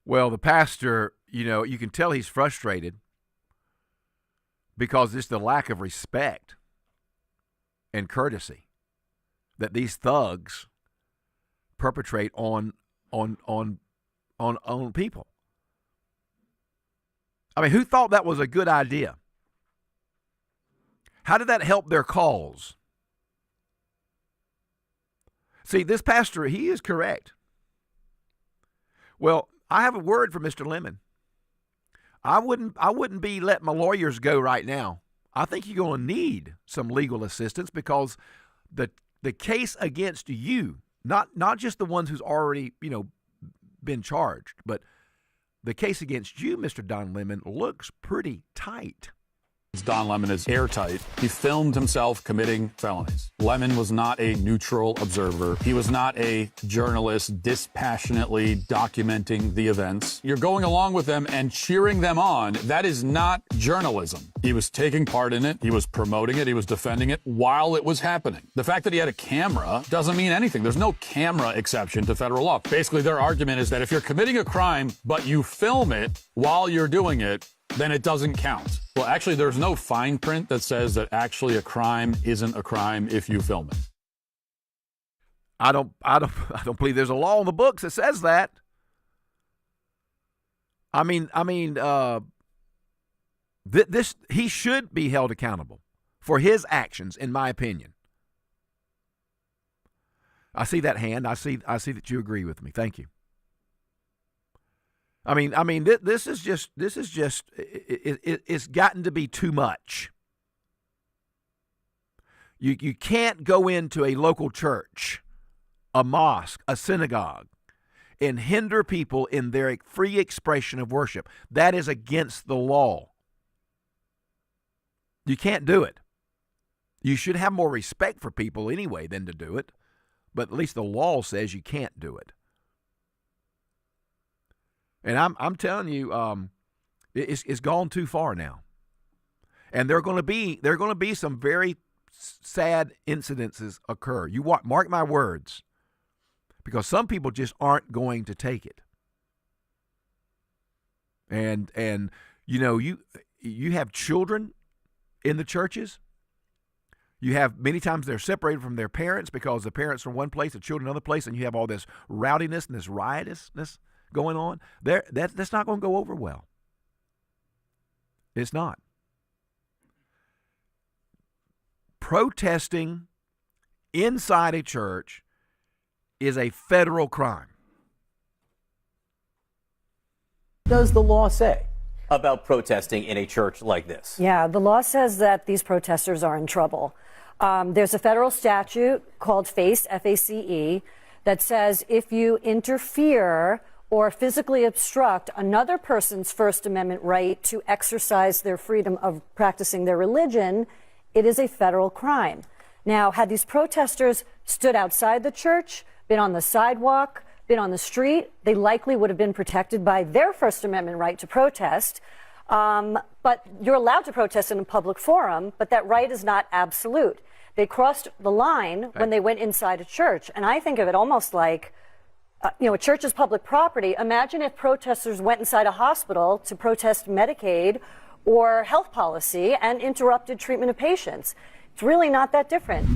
Well, the pastor, you can tell he's frustrated because it's the lack of respect and courtesy that these thugs perpetrate on people. I mean, who thought that was a good idea? How did that help their cause? See, this pastor, he is correct. Well, I have a word for Mr. Lemon. I wouldn't be letting my lawyers go right now. I think you're going to need some legal assistance because the case against you, not just the ones who's already, been charged, but the case against you, Mr. Don Lemon, looks pretty tight. Don Lemon is airtight. He filmed himself committing felonies. Lemon was not a neutral observer. He was not a journalist dispassionately documenting the events. You're going along with them and cheering them on. That is not journalism. He was taking part in it. He was promoting it. He was defending it while it was happening. The fact that he had a camera doesn't mean anything. There's no camera exception to federal law. Basically, their argument is that if you're committing a crime, but you film it while you're doing it, then it doesn't count. Well, actually, there's no fine print that says that actually a crime isn't a crime if you film it. I don't believe there's a law in the books that says that. This he should be held accountable for his actions, in my opinion. I see that hand. I see that you agree with me. Thank you. This is just it's gotten to be too much. You can't go into a local church, a mosque, a synagogue, and hinder people in their free expression of worship. That is against the law. You can't do it. You should have more respect for people anyway than to do it, but at least the law says you can't do it. And I'm telling you, it's gone too far now, and there are going to be some very sad incidences occur. Mark my words, because some people just aren't going to take it. And you have children in the churches. You have many times they're separated from their parents because the parents are one place, the children another place, and you have all this rowdiness and this riotousness going on. That's not going to go over well. It's not. Protesting inside a church is a federal crime. What does the law say about protesting in a church like this? Yeah, the law says that these protesters are in trouble. There's a federal statute called FACE, F-A-C-E, that says if you interfere or physically obstruct another person's First Amendment right to exercise their freedom of practicing their religion, it is a federal crime. Now, had these protesters stood outside the church, been on the sidewalk, been on the street, they likely would have been protected by their First Amendment right to protest. But you're allowed to protest in a public forum, but that right is not absolute. They crossed the line when they went inside a church. And I think of it almost like, a church is public property. Imagine if protesters went inside a hospital to protest Medicaid or health policy and interrupted treatment of patients. It's really not that different.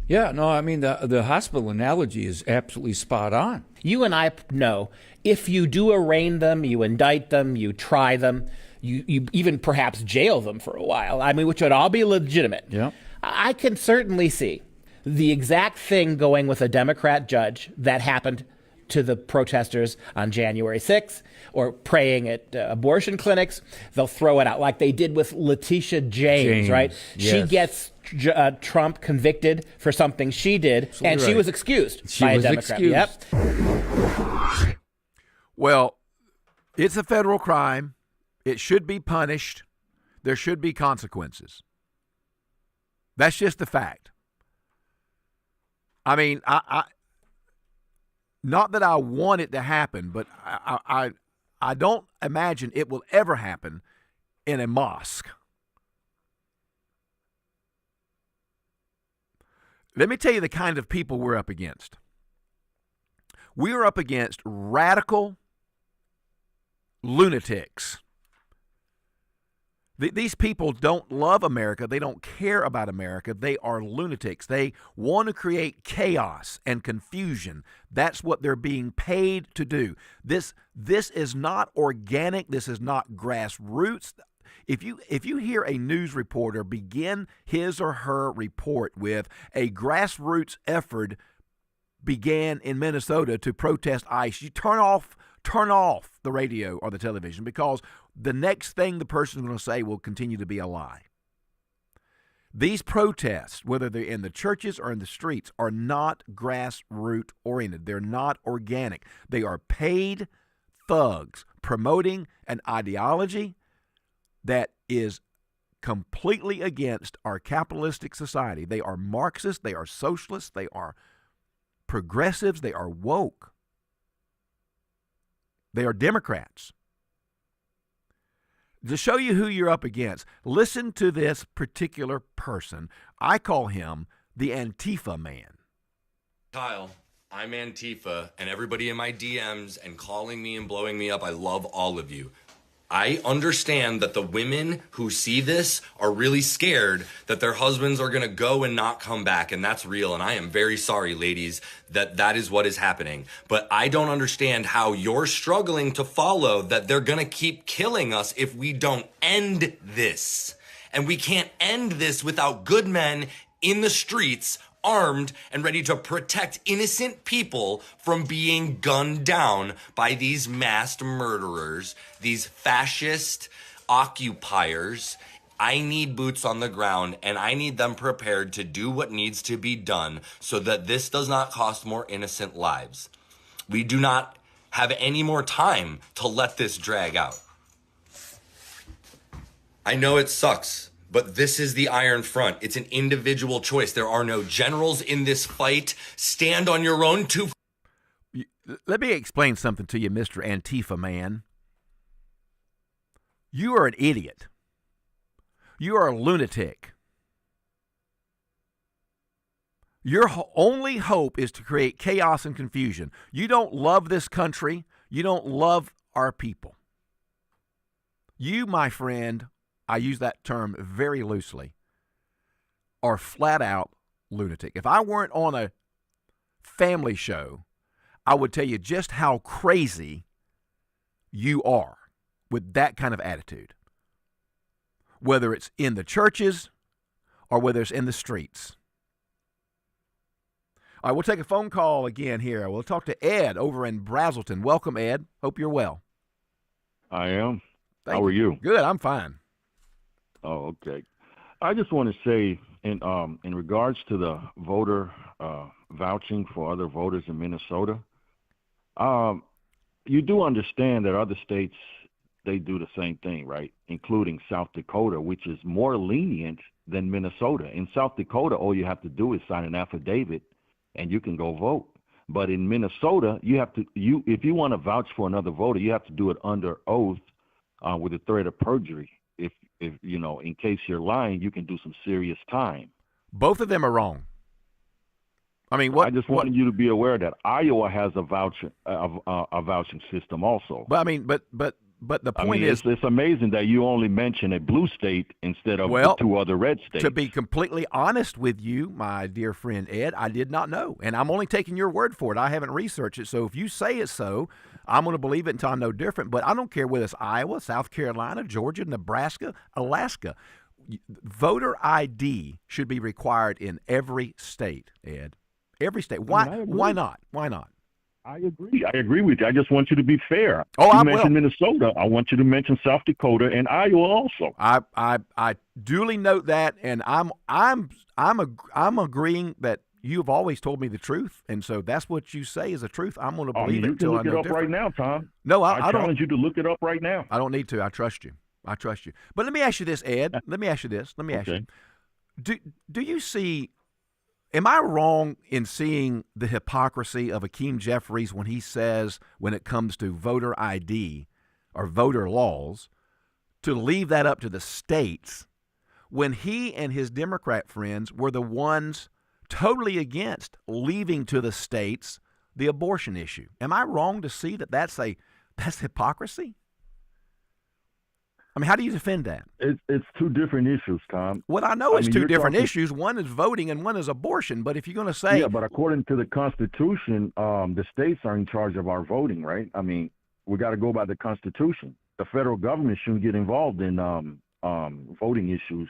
Yeah, no, the hospital analogy is absolutely spot on. You and I know if you do arraign them, you indict them, you try them, you even perhaps jail them for a while, which would all be legitimate. Yeah. I can certainly see the exact thing going with a Democrat judge that happened to the protesters on January 6th or praying at abortion clinics. They'll throw it out like they did with Letitia James, right? Yes. She gets Trump convicted for something she did, Absolutely and she right. was excused by a Democrat. Excused. Yep. Well, it's a federal crime. It should be punished. There should be consequences. That's just the fact. I not that I want it to happen, but I don't imagine it will ever happen in a mosque. Let me tell you the kind of people we're up against. We are up against radical lunatics. These people don't love America. They don't care about America. They are lunatics. They want to create chaos and confusion. That's what they're being paid to do. This is not organic. This is not grassroots. If you hear a news reporter begin his or her report with a grassroots effort began in Minnesota to protest ICE, you turn off the radio or the television, because the next thing the person is going to say will continue to be a lie. These protests, whether they're in the churches or in the streets, are not grassroots oriented. They're not organic. They are paid thugs promoting an ideology that is completely against our capitalistic society. They are Marxists, they are socialists, they are progressives, they are woke. They are Democrats. To show you who you're up against, listen to this particular person. I call him the Antifa man. Kyle, I'm Antifa, and everybody in my DMs and calling me and blowing me up, I love all of you. I understand that the women who see this are really scared that their husbands are going to go and not come back, and that's real, and I am very sorry, ladies, that is what is happening. But I don't understand how you're struggling to follow that they're going to keep killing us if we don't end this. And we can't end this without good men in the streets, armed and ready to protect innocent people from being gunned down by these masked murderers, these fascist occupiers. I need boots on the ground, and I need them prepared to do what needs to be done so that this does not cost more innocent lives. We do not have any more time to let this drag out. I know it sucks, but this is the Iron Front. It's an individual choice. There are no generals in this fight. Stand on your own two. Let me explain something to you, Mr. Antifa man. You are an idiot. You are a lunatic. Your only hope is to create chaos and confusion. You don't love this country. You don't love our people. You, my friend, I use that term very loosely, are flat out lunatic. If I weren't on a family show, I would tell you just how crazy you are with that kind of attitude, whether it's in the churches or whether it's in the streets. All right, we'll take a phone call again here. We'll talk to Ed over in Brazelton. Welcome, Ed. Hope you're well. I am. Thank How are you? Good, I'm fine. Oh, okay. I just want to say, in regards to the voter vouching for other voters in Minnesota, you do understand that other states, they do the same thing, right? Including South Dakota, which is more lenient than Minnesota. In South Dakota, all you have to do is sign an affidavit, and you can go vote. But in Minnesota, if you want to vouch for another voter, you have to do it under oath with a threat of perjury. If you know, in case you're lying, you can do some serious time. Both of them are wrong. I mean, what? I just wanted you to be aware that Iowa has a vouching system also. But I mean, but the point is, it's amazing that you only mention a blue state instead of the two other red states. To be completely honest with you, my dear friend Ed, I did not know, and I'm only taking your word for it. I haven't researched it, so if you say it's so, I'm going to believe it until I know different. But I don't care whether it's Iowa, South Carolina, Georgia, Nebraska, Alaska. Voter ID should be required in every state, Ed. Every state. Why not? Why not? I agree with you. I just want you to be fair. Oh, you mentioned Minnesota. I want you to mention South Dakota and Iowa also. I duly note that, and I'm agreeing that you've always told me the truth, and so that's what you say is the truth. I'm going to believe it until I know different. You can look it up right now, Tom. No, I challenge you to look it up right now. I don't need to. I trust you. But let me ask you this, Ed. Let me ask you. Do you see? Am I wrong in seeing the hypocrisy of Hakeem Jeffries when he says, when it comes to voter ID or voter laws, to leave that up to the states, when he and his Democrat friends were the ones totally against leaving to the states the abortion issue? Am I wrong to see that that's hypocrisy? I mean, how do you defend that? It's two different issues, Tom. Well, I know it's two you're different talking- issues. One is voting and one is abortion. But if you're going to say, Yeah, but according to the Constitution, the states are in charge of our voting, right? I mean, we got to go by the Constitution. The federal government shouldn't get involved in voting issues.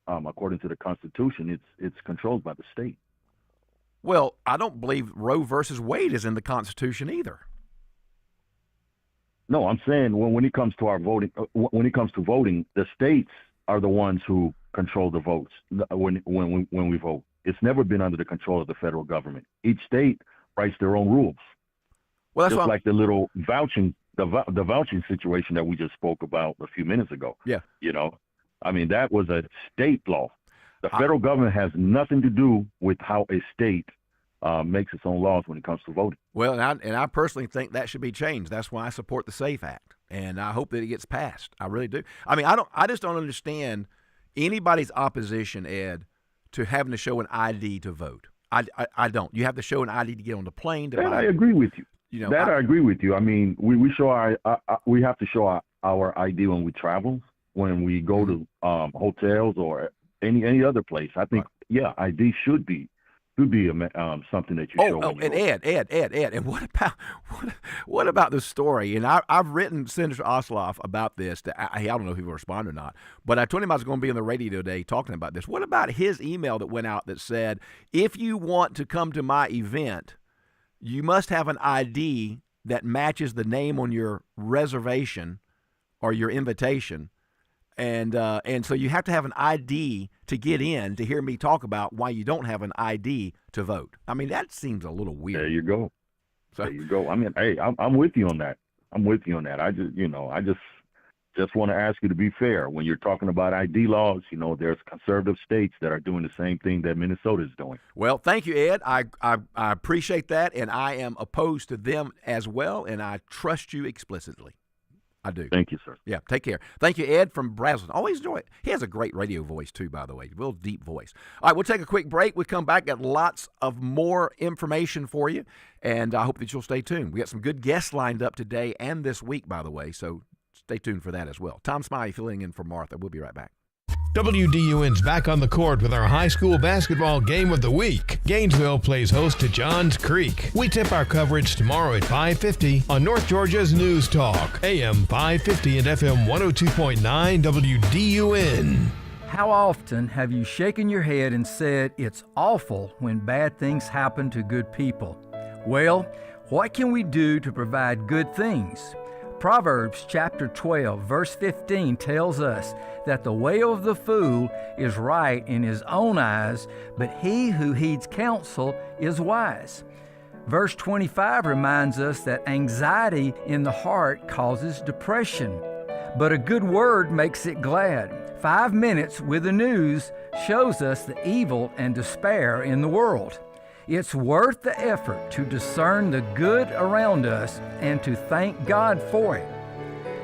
According to the Constitution, it's controlled by the state. well, I don't believe Roe versus Wade is in the Constitution either. No, I'm saying when it comes to our voting, when it comes to voting, the states are the ones who control the votes when we vote. It's never been under the control of the federal government. Each state writes their own rules. Well, that's Just what like the little vouching, the vouching situation that we just spoke about a few minutes ago. Yeah. You know, I mean, that was a state law. The federal government has nothing to do with how a state makes its own laws when it comes to voting. Well, and I personally think that should be changed. That's why I support the SAFE Act, and I hope that it gets passed. I really do. I mean, I just don't understand anybody's opposition, Ed, to having to show an ID to vote. I don't. You have to show an ID to get on the plane. To That buy, I agree with you. You know, I agree with you. I mean, we show we have to show our ID when we travel, when we go to hotels or any other place. I think ID should be something that you show. Oh, and Ed, and what about the story? And I've written Senator Ossoff about this. I don't know if he will respond or not, but I told him I was going to be on the radio today talking about this. What about his email that went out that said, if you want to come to my event, you must have an ID that matches the name on your reservation or your invitation. And so you have to have an ID to get in to hear me talk about why you don't have an ID to vote. I mean, that seems a little weird. There you go. So, There you go. I mean, hey, I'm with you on that. I just want to ask you to be fair. When you're talking about ID laws, there's conservative states that are doing the same thing that Minnesota is doing. well, thank you, Ed. I appreciate that, and I am opposed to them as well, and I trust you explicitly. I do. Thank you, sir. Yeah, take care. Thank you, Ed from Braselton. Always enjoy it. He has a great radio voice, too, by the way. Real deep voice. All right, we'll take a quick break. We'll come back, got lots of more information for you, and I hope that you'll stay tuned. We got some good guests lined up today and this week, by the way, so stay tuned for that as well. Tom Smiley filling in for Martha. We'll be right back. WDUN's back on the court with our high school basketball game of the week. Gainesville plays host to Johns Creek. We tip our coverage tomorrow at 5:50 on North Georgia's News Talk, AM 550 and FM 102.9 WDUN. How often have you shaken your head and said it's awful when bad things happen to good people? Well, what can we do to provide good things? Proverbs chapter 12, verse 15 tells us that the way of the fool is right in his own eyes, but he who heeds counsel is wise. Verse 25 reminds us that anxiety in the heart causes depression, but a good word makes it glad. 5 minutes with the news shows us the evil and despair in the world. It's worth the effort to discern the good around us and to thank God for it.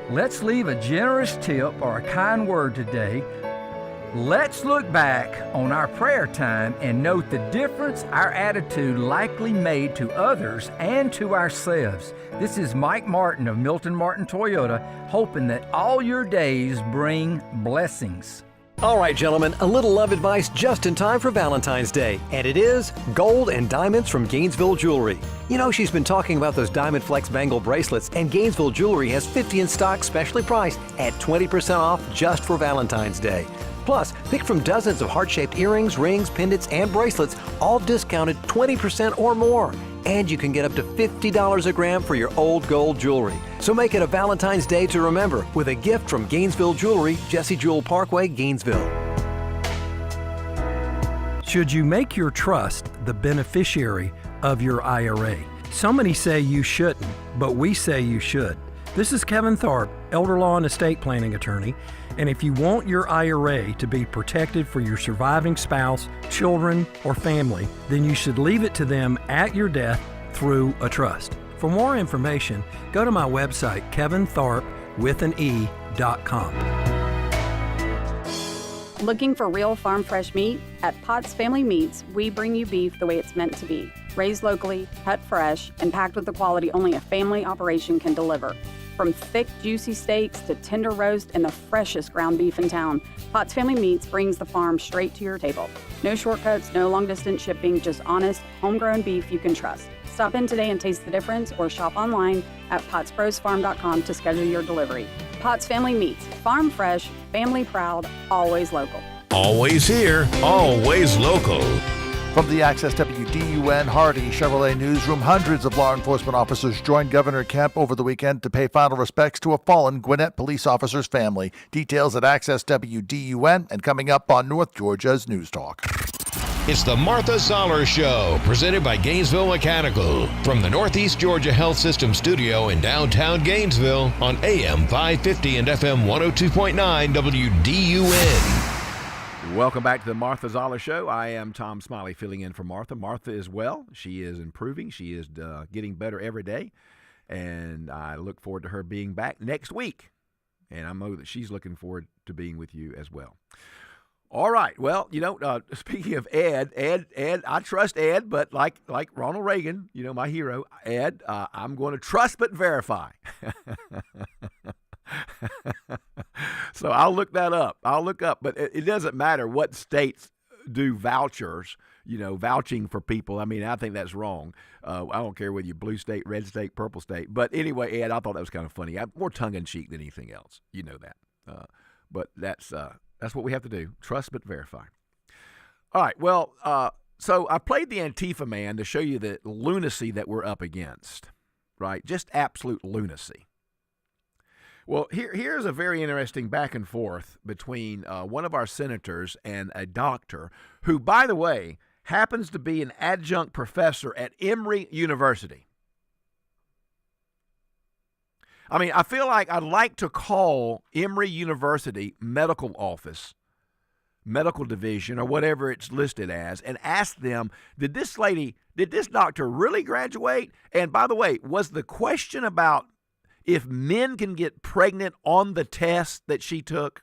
Let's leave a generous tip or a kind word today. Let's look back on our prayer time and note the difference our attitude likely made to others and to ourselves. This is Mike Martin of Milton Martin Toyota, hoping that all your days bring blessings. All right, gentlemen, a little love advice just in time for Valentine's Day. And it is gold and diamonds from Gainesville Jewelry. You know, she's been talking about those Diamond Flex bangle bracelets, and Gainesville Jewelry has 50 in stock, specially priced at 20% off just for Valentine's Day. Plus, pick from dozens of heart-shaped earrings, rings, pendants, and bracelets, all discounted 20% or more. And you can get up to $50 a gram for your old gold jewelry. So make it a Valentine's Day to remember with a gift from Gainesville Jewelry, Jesse Jewell Parkway, Gainesville. Should you make your trust the beneficiary of your IRA? So many say you shouldn't, but we say you should. This is Kevin Tharp, elder law and estate planning attorney, and if you want your IRA to be protected for your surviving spouse, children, or family, then you should leave it to them at your death through a trust. For more information, go to my website, kevintharp.com. Looking for real farm fresh meat? At Potts Family Meats, we bring you beef the way it's meant to be. Raised locally, cut fresh, and packed with the quality only a family operation can deliver. From thick, juicy steaks to tender roast and the freshest ground beef in town, Potts Family Meats brings the farm straight to your table. No shortcuts, no long-distance shipping, just honest, homegrown beef you can trust. Stop in today and taste the difference or shop online at pottsbrosfarm.com to schedule your delivery. Potts Family Meats, farm fresh, family proud, always local. Always here, always local. From the Access WDUN Hardy Chevrolet newsroom, hundreds of law enforcement officers joined Governor Kemp over the weekend to pay final respects to a fallen Gwinnett police officer's family. Details at Access WDUN and coming up on North Georgia's News Talk. It's the Martha Zoller Show, presented by Gainesville Mechanical. From the Northeast Georgia Health System studio in downtown Gainesville on AM 550 and FM 102.9 WDUN. Welcome back to the Martha Zoller Show. I am Tom Smiley filling in for Martha. Martha is well. She is improving. She is getting better every day. And I look forward to her being back next week. And I know that she's looking forward to being with you as well. All right. Well, speaking of Ed, I trust Ed, but like Ronald Reagan, my hero, Ed, I'm going to trust but verify. So I'll look that up. But it doesn't matter what states do vouchers, vouching for people. I mean, I think that's wrong. I don't care whether you're blue state, red state, purple state. But anyway, Ed, I thought that was kind of funny. More tongue-in-cheek than anything else. You know that. But that's what we have to do. Trust but verify. All right. Well, so I played the Antifa man to show you the lunacy that we're up against, right? Just absolute lunacy. Well, here's a very interesting back and forth between one of our senators and a doctor who, by the way, happens to be an adjunct professor at Emory University. I mean, I feel like I'd like to call Emory University medical office, medical division, or whatever it's listed as, and ask them, did this doctor really graduate? And by the way, was the question about if men can get pregnant on the test that she took?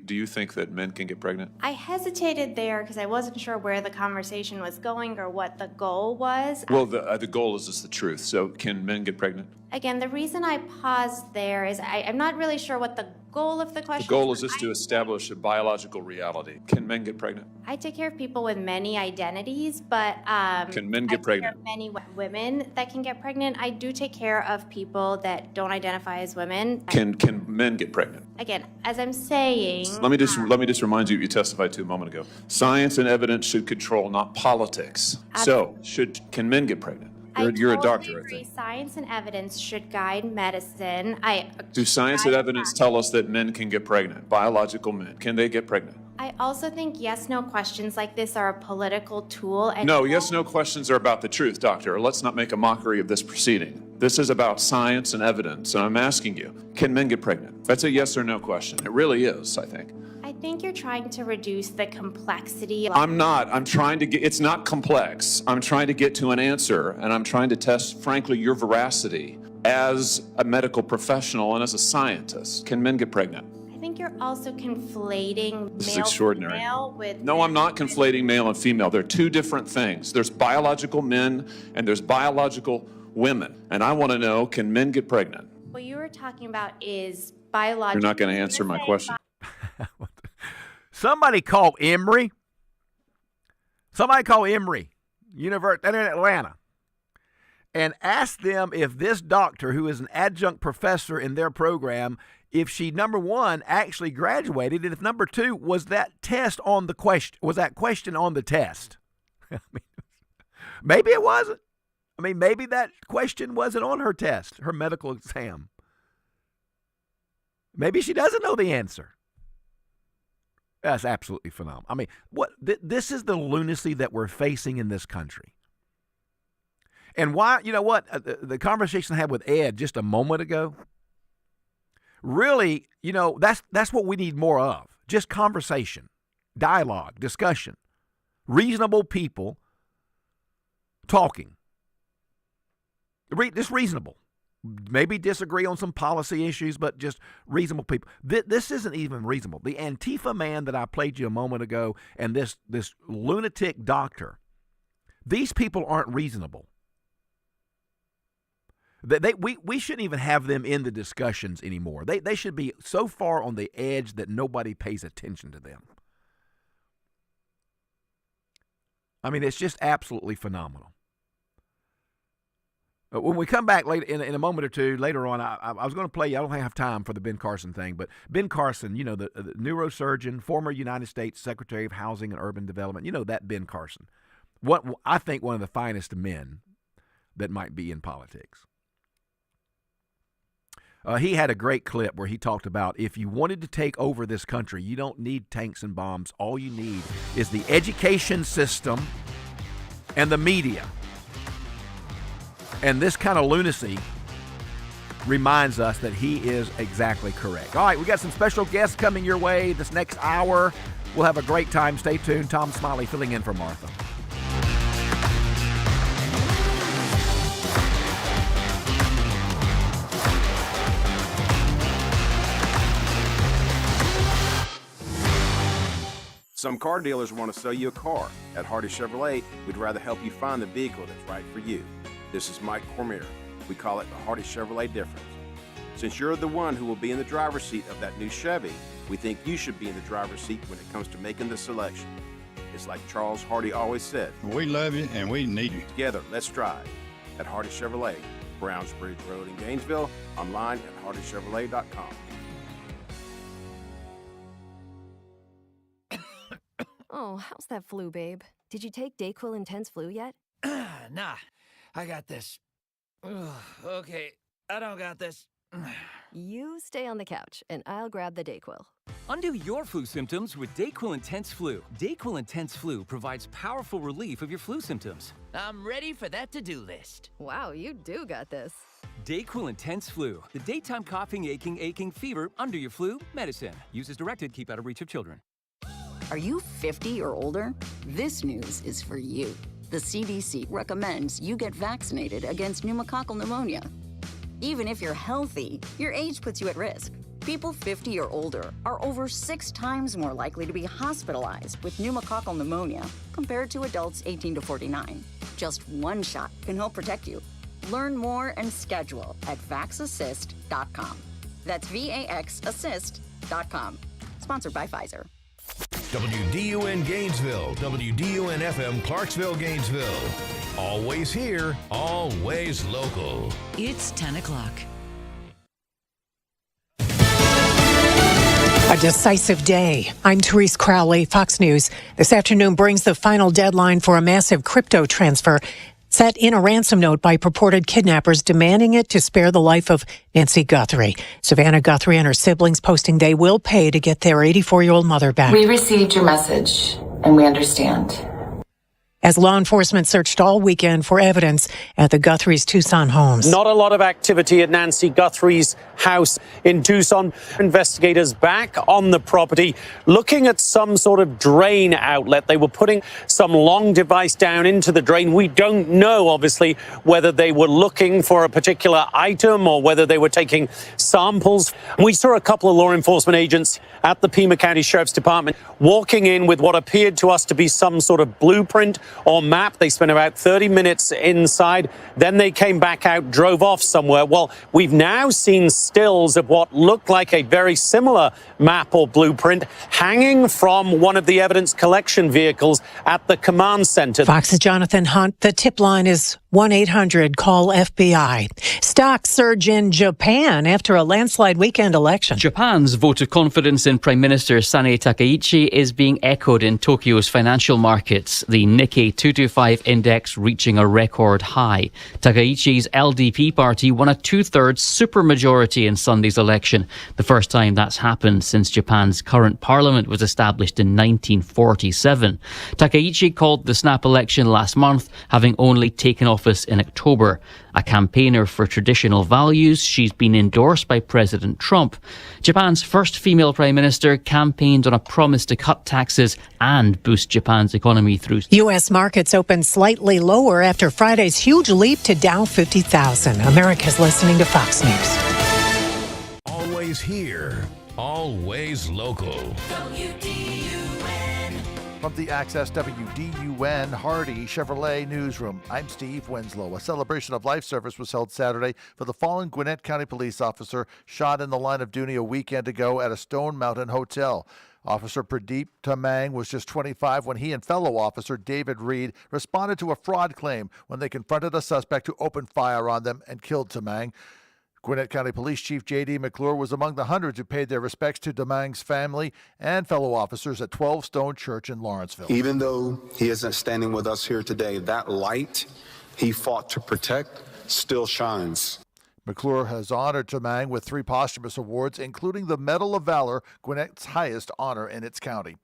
Do you think that men can get pregnant? I hesitated there because I wasn't sure where the conversation was going or what the goal was. Well, the goal is just the truth. So can men get pregnant? Again, the reason I paused there is I'm not really sure what the goal of the question is. The goal is just to establish a biological reality. Can men get pregnant? I take care of people with many identities, but can men get pregnant? I take care of many women that can get pregnant. I do take care of people that don't identify as women. Can men get pregnant? Again, as I'm saying, let me just remind you what you testified to a moment ago. Science and evidence should control, not politics. So, can men get pregnant? You're a doctor, I think. Science and evidence should guide medicine. Do science and evidence tell us that men can get pregnant? Biological men, can they get pregnant? I also think yes/no questions like this are a political tool. And no, yes/no questions are about the truth, doctor. Let's not make a mockery of this proceeding. This is about science and evidence, and I'm asking you, can men get pregnant? That's a yes or no question. It really is, I think. I think you're trying to reduce the complexity. I'm not. I'm trying to get, it's not complex. I'm trying to get to an answer, and I'm trying to test, frankly, your veracity as a medical professional and as a scientist. Can men get pregnant? I think you're also conflating this is extraordinary. Male with no, I'm not conflating male and female. They're two different things. There's biological men and there's biological women. And I want to know, can men get pregnant? What you were talking about is biological. You're not going to answer my question. Somebody call Emory. University in Atlanta, and ask them if this doctor, who is an adjunct professor in their program, if she, number one, actually graduated, and if number two, was that question on the test? I mean, maybe it wasn't. I mean, maybe that question wasn't on her test, her medical exam. Maybe she doesn't know the answer. That's absolutely phenomenal. I mean, this is the lunacy that we're facing in this country. And why, the conversation I had with Ed just a moment ago, really, that's what we need more of. Just conversation, dialogue, discussion, reasonable people talking. Just reasonable. Maybe disagree on some policy issues, but just reasonable people. This isn't even reasonable. The Antifa man that I played you a moment ago and this lunatic doctor, these people aren't reasonable. We shouldn't even have them in the discussions anymore. They should be so far on the edge that nobody pays attention to them. I mean, it's just absolutely phenomenal. When we come back later in a moment or two later on, I was going to play you. I don't think I have time for the Ben Carson thing, but Ben Carson, you know, the neurosurgeon, former United States Secretary of Housing and Urban Development, you know that Ben Carson. I think one of the finest men that might be in politics. He had a great clip where he talked about if you wanted to take over this country, you don't need tanks and bombs. All you need is the education system and the media. And this kind of lunacy reminds us that he is exactly correct. All right, we got some special guests coming your way this next hour. We'll have a great time. Stay tuned. Tom Smiley filling in for Martha. Some car dealers want to sell you a car. At Hardy Chevrolet, we'd rather help you find the vehicle that's right for you. This is Mike Cormier. We call it the Hardy Chevrolet difference. Since you're the one who will be in the driver's seat of that new Chevy, we think you should be in the driver's seat when it comes to making the selection. It's like Charles Hardy always said. We love you and we need you. Together, let's drive. At Hardy Chevrolet, Browns Bridge Road in Gainesville, online at hardychevrolet.com. Oh, how's that flu, babe? Did you take Dayquil Intense Flu yet? Nah, I got this. Ugh, okay, I don't got this. You stay on the couch, and I'll grab the Dayquil. Undo your flu symptoms with Dayquil Intense Flu. Dayquil Intense Flu provides powerful relief of your flu symptoms. I'm ready for that to-do list. Wow, you do got this. Dayquil Intense Flu. The daytime coughing, aching, fever, under your flu, medicine. Use as directed, keep out of reach of children. Are you 50 or older? This news is for you. The CDC recommends you get vaccinated against pneumococcal pneumonia. Even if you're healthy, your age puts you at risk. People 50 or older are over 6 times more likely to be hospitalized with pneumococcal pneumonia compared to adults 18 to 49. Just one shot can help protect you. Learn more and schedule at vaxassist.com. That's VAXassist.com. Sponsored by Pfizer. WDUN Gainesville, WDUN FM Clarksville, Gainesville. Always here, always local. It's 10 o'clock. A decisive day. I'm Therese Crowley, Fox News. This afternoon brings the final deadline for a massive crypto transfer set in a ransom note by purported kidnappers demanding it to spare the life of Nancy Guthrie. Savannah Guthrie and her siblings posting they will pay to get their 84-year-old mother back. We received your message, and we understand. As law enforcement searched all weekend for evidence at the Guthrie's Tucson homes. Not a lot of activity at Nancy Guthrie's house in Tucson. Investigators back on the property looking at some sort of drain outlet. They were putting some long device down into the drain. We don't know, obviously, whether they were looking for a particular item or whether they were taking samples. We saw a couple of law enforcement agents at the Pima County Sheriff's Department walking in with what appeared to us to be some sort of blueprint or map. They spent about 30 minutes inside. Then they came back out, drove off somewhere. Well, we've now seen stills of what looked like a very similar map or blueprint hanging from one of the evidence collection vehicles at the command center. Fox's Jonathan Hunt. The tip line is 1-800-CALL-FBI. Stocks surge in Japan after a landslide weekend election. Japan's vote of confidence in Prime Minister Sanae Takaichi is being echoed in Tokyo's financial markets, the Nikkei 225 index reaching a record high. Takaichi's LDP party won a two-thirds supermajority in Sunday's election, the first time that's happened since Japan's current parliament was established in 1947. Takaichi called the snap election last month, having only taken office in October. A campaigner for traditional values, she's been endorsed by President Trump. Japan's first female prime minister campaigned on a promise to cut taxes and boost Japan's economy through. U.S. markets opened slightly lower after Friday's huge leap to Dow 50,000. America's listening to Fox News. Always here, always local. WDUN. From the Access WDUN Hardy Chevrolet Newsroom, I'm Steve Winslow. A celebration of life service was held Saturday for the fallen Gwinnett County police officer shot in the line of duty a weekend ago at a Stone Mountain hotel. Officer Pradeep Tamang was just 25 when he and fellow officer David Reed responded to a fraud claim when they confronted a suspect who opened fire on them and killed Tamang. Gwinnett County Police Chief J.D. McClure was among the hundreds who paid their respects to Tamang's family and fellow officers at 12 Stone Church in Lawrenceville. Even though he isn't standing with us here today, that light he fought to protect still shines. McClure has honored Tamang with 3 posthumous awards, including the Medal of Valor, Gwinnett's highest honor in its county.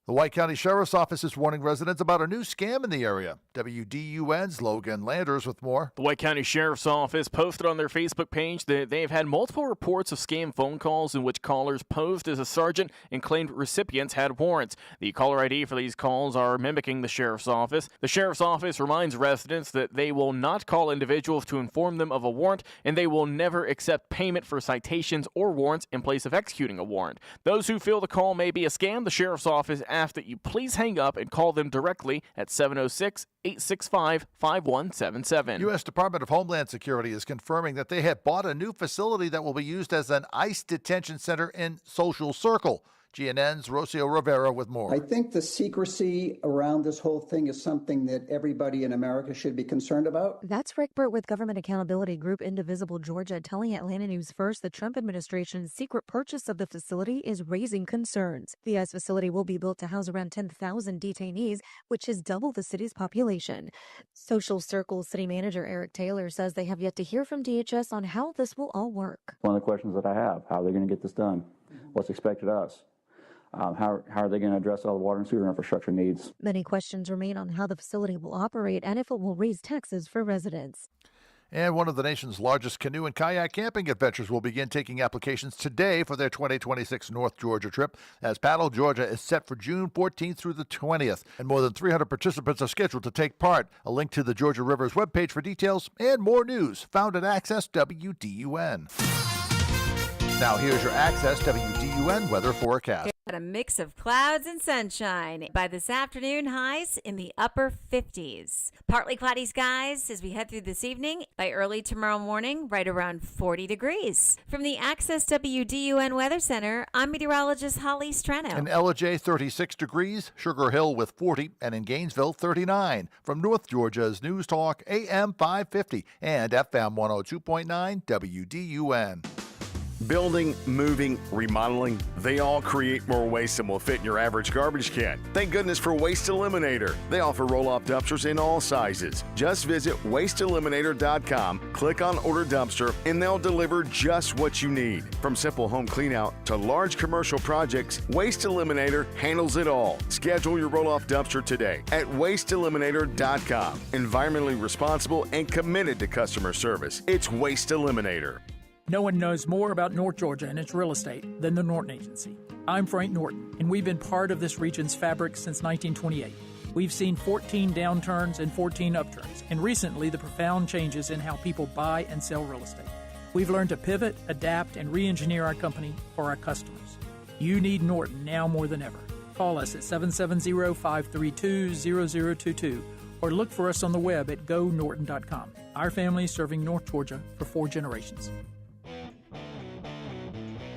The White County Sheriff's Office is warning residents about a new scam in the area. WDUN's Logan Landers with more. The White County Sheriff's Office posted on their Facebook page that they have had multiple reports of scam phone calls in which callers posed as a sergeant and claimed recipients had warrants. The caller ID for these calls are mimicking the Sheriff's Office. The Sheriff's Office reminds residents that they will not call individuals to inform them of a warrant, and they will never accept payment for citations or warrants in place of executing a warrant. Those who feel the call may be a scam, the Sheriff's Office asks that you please hang up and call them directly at 706-865-5177. U.S. Department of Homeland Security is confirming that they have bought a new facility that will be used as an ICE detention center in Social Circle. GNN's Rocio Rivera with more. I think the secrecy around this whole thing is something that everybody in America should be concerned about. That's Rick Burt with government accountability group Indivisible Georgia telling Atlanta News First the Trump administration's secret purchase of the facility is raising concerns. The ICE facility will be built to house around 10,000 detainees, which is double the city's population. Social Circle city manager Eric Taylor says they have yet to hear from DHS on how this will all work. One of the questions that I have, how are they going to get this done? What's expected of us? How are they going to address all the water and sewer infrastructure needs? Many questions remain on how the facility will operate and if it will raise taxes for residents. And one of the nation's largest canoe and kayak camping adventures will begin taking applications today for their 2026 North Georgia trip, as Paddle Georgia is set for June 14th through the 20th. And more than 300 participants are scheduled to take part. A link to the Georgia River's webpage for details and more news found at Access WDUN. Now here's your Access WDUN weather forecast. A mix of clouds and sunshine. By this afternoon, highs in the upper 50s. Partly cloudy skies as we head through this evening. By early tomorrow morning, right around 40 degrees. From the Access WDUN Weather Center, I'm meteorologist Holly Strano. In Ellijay, 36 degrees, Sugar Hill with 40, and in Gainesville, 39. From North Georgia's News Talk, AM 550 and FM 102.9 WDUN. Building, moving, remodeling, they all create more waste than will fit in your average garbage can. Thank goodness for Waste Eliminator. They offer roll-off dumpsters in all sizes. Just visit wasteeliminator.com, click on Order Dumpster, and they'll deliver just what you need. From simple home cleanout to large commercial projects, Waste Eliminator handles it all. Schedule your roll-off dumpster today at wasteeliminator.com. Environmentally responsible and committed to customer service. It's Waste Eliminator. No one knows more about North Georgia and its real estate than the Norton Agency. I'm Frank Norton, and we've been part of this region's fabric since 1928. We've seen 14 downturns and 14 upturns, and recently the profound changes in how people buy and sell real estate. We've learned to pivot, adapt, and re-engineer our company for our customers. You need Norton now more than ever. Call us at 770-532-0022 or look for us on the web at gonorton.com. Our family is serving North Georgia for 4 generations.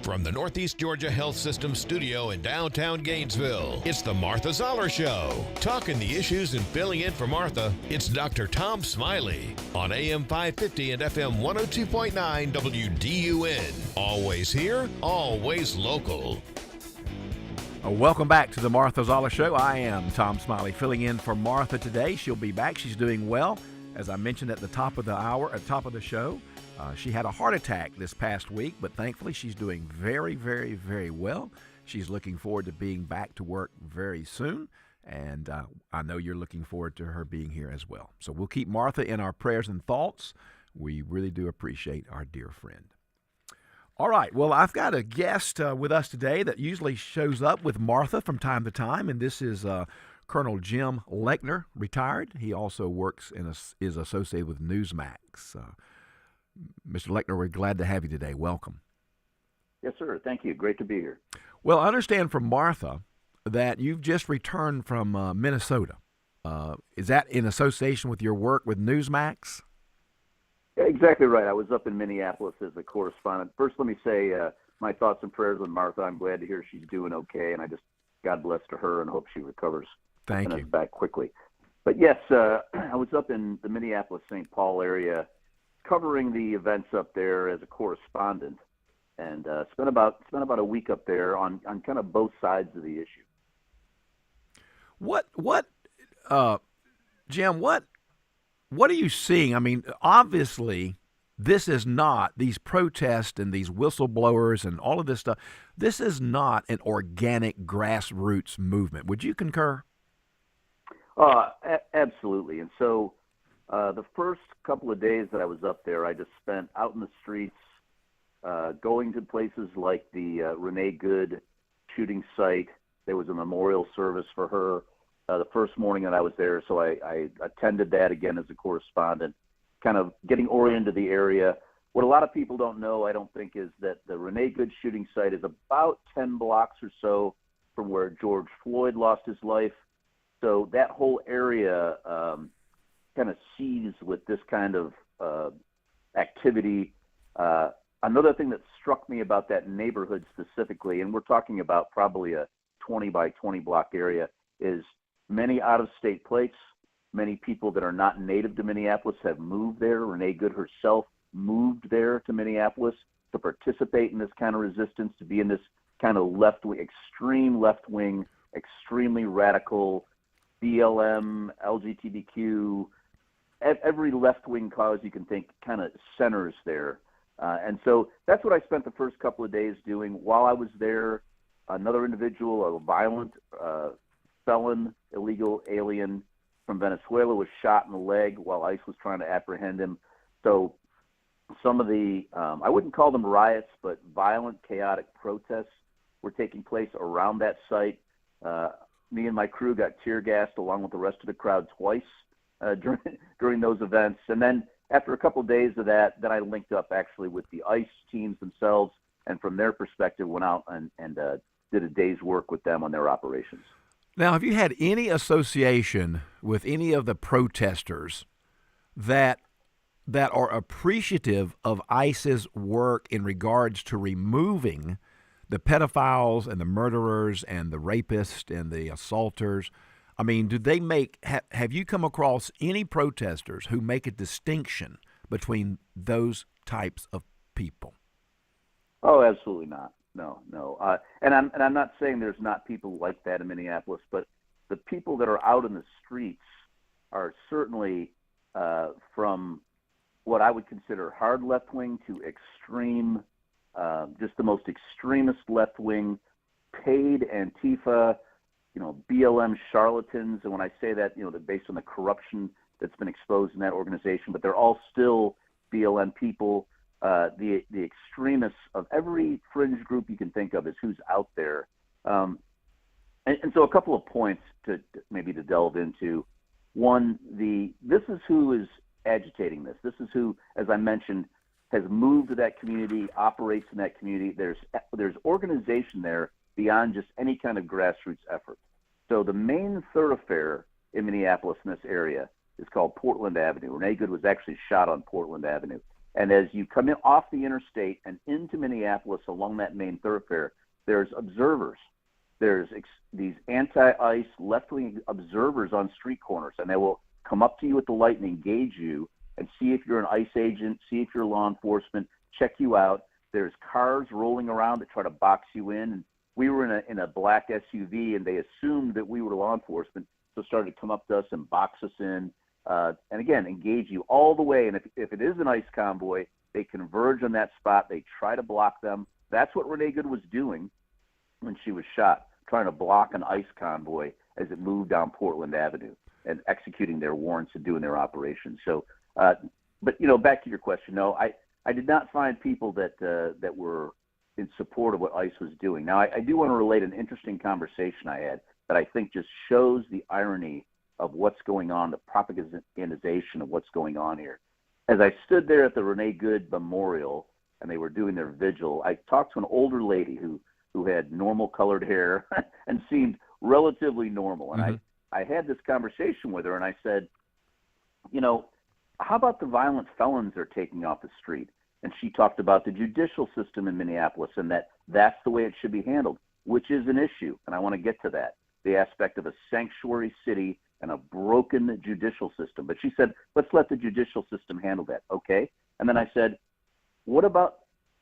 From the Northeast Georgia Health System studio in downtown Gainesville, it's the Martha Zoller Show. Talking the issues and filling in for Martha, it's Dr. Tom Smiley on AM 550 and FM 102.9 WDUN. Always here, always local. Welcome back to the Martha Zoller Show. I am Tom Smiley filling in for Martha today. She'll be back. She's doing well. As I mentioned at the top of the hour, at the top of the show, she had a heart attack this past week, but thankfully she's doing very, very, very well. She's looking forward to being back to work very soon, and I know you're looking forward to her being here as well. So we'll keep Martha in our prayers and thoughts. We really do appreciate our dear friend. All right, well, I've got a guest with us today that usually shows up with Martha from time to time, and this is Colonel Jim Lechner, retired. He also works is associated with Newsmax. Mr. Lechner, we're glad to have you today. Welcome. Yes, sir. Thank you. Great to be here. Well, I understand from Martha that you've just returned from Minnesota. Is that in association with your work with Newsmax? Yeah, exactly right. I was up in Minneapolis as a correspondent. First, let me say my thoughts and prayers with Martha. I'm glad to hear she's doing okay, and I just God bless to her and hope she recovers Thank and you. is back quickly. But yes, I was up in the Minneapolis-St. Paul area covering the events up there as a correspondent, and spent about a week up there on kind of both sides of the issue. Jim, what are you seeing? I mean, obviously, this is not, these protests and these whistleblowers and all of this stuff, this is not an organic grassroots movement. Would you concur? Absolutely. And so the first couple of days that I was up there, I just spent out in the streets, going to places like the Renee Good shooting site. There was a memorial service for her the first morning that I was there, so I attended that again as a correspondent, kind of getting oriented the area. What a lot of people don't know, I don't think, is that the Renee Good shooting site is about 10 blocks or so from where George Floyd lost his life. So that whole area kind of seethes with this kind of activity. Another thing that struck me about that neighborhood specifically, and we're talking about probably a 20 by 20 block area, is many out-of-state plates. Many people that are not native to Minneapolis have moved there. Renee Good herself moved there to Minneapolis to participate in this kind of resistance, to be in this kind of extreme left-wing, extremely radical BLM, LGBTQ, every left-wing cause you can think kind of centers there. And so that's what I spent the first couple of days doing. While I was there, another individual, a violent felon, illegal alien from Venezuela, was shot in the leg while ICE was trying to apprehend him. So some of the, I wouldn't call them riots, but violent, chaotic protests were taking place around that site. Me and my crew got tear gassed along with the rest of the crowd twice during those events. And then after a couple of days of that, then I linked up actually with the ICE teams themselves, and from their perspective went out and did a day's work with them on their operations. Now, have you had any association with any of the protesters that are appreciative of ICE's work in regards to removing the pedophiles and the murderers and the rapists and the assaulters? I mean, do they have you come across any protesters who make a distinction between those types of people? Oh, absolutely not. No. And I'm not saying there's not people like that in Minneapolis, but the people that are out in the streets are certainly from what I would consider hard left-wing to extreme, just the most extremist left-wing, paid Antifa, BLM charlatans. And when I say that, they're based on the corruption that's been exposed in that organization, but they're all still BLM people. The extremists of every fringe group you can think of is who's out there. And so a couple of points to delve into. One, this is who is agitating this. This is who, as I mentioned, has moved to that community, operates in that community. There's organization there beyond just any kind of grassroots effort. So the main thoroughfare in Minneapolis in this area is called Portland Avenue. Renee Good was actually shot on Portland Avenue. And as you come in off the interstate and into Minneapolis along that main thoroughfare, there's observers. There's these anti-ICE left-wing observers on street corners, and they will come up to you at the light and engage you and see if you're an ICE agent, see if you're law enforcement, check you out. There's cars rolling around that try to box you in. And we were in a black SUV, and they assumed that we were law enforcement, so started to come up to us and box us in. And again, engage you all the way. And if it is an ICE convoy, they converge on that spot. They try to block them. That's what Renee Good was doing when she was shot, trying to block an ICE convoy as it moved down Portland Avenue and executing their warrants and doing their operations. So, but back to your question. No, I did not find people that were in support of what ICE was doing. Now, I do want to relate an interesting conversation I had that I think just shows the irony of what's going on, the propagandization of what's going on here. As I stood there at the Renee Good Memorial and they were doing their vigil, I talked to an older lady who had normal colored hair and seemed relatively normal. And I had this conversation with her, and I said, you know, how about the violent felons they're taking off the street? And she talked about the judicial system in Minneapolis and that's the way it should be handled, which is an issue. And I want to get to that, the aspect of a sanctuary city and a broken judicial system. But she said, let's let the judicial system handle that. Okay. And then I said, what about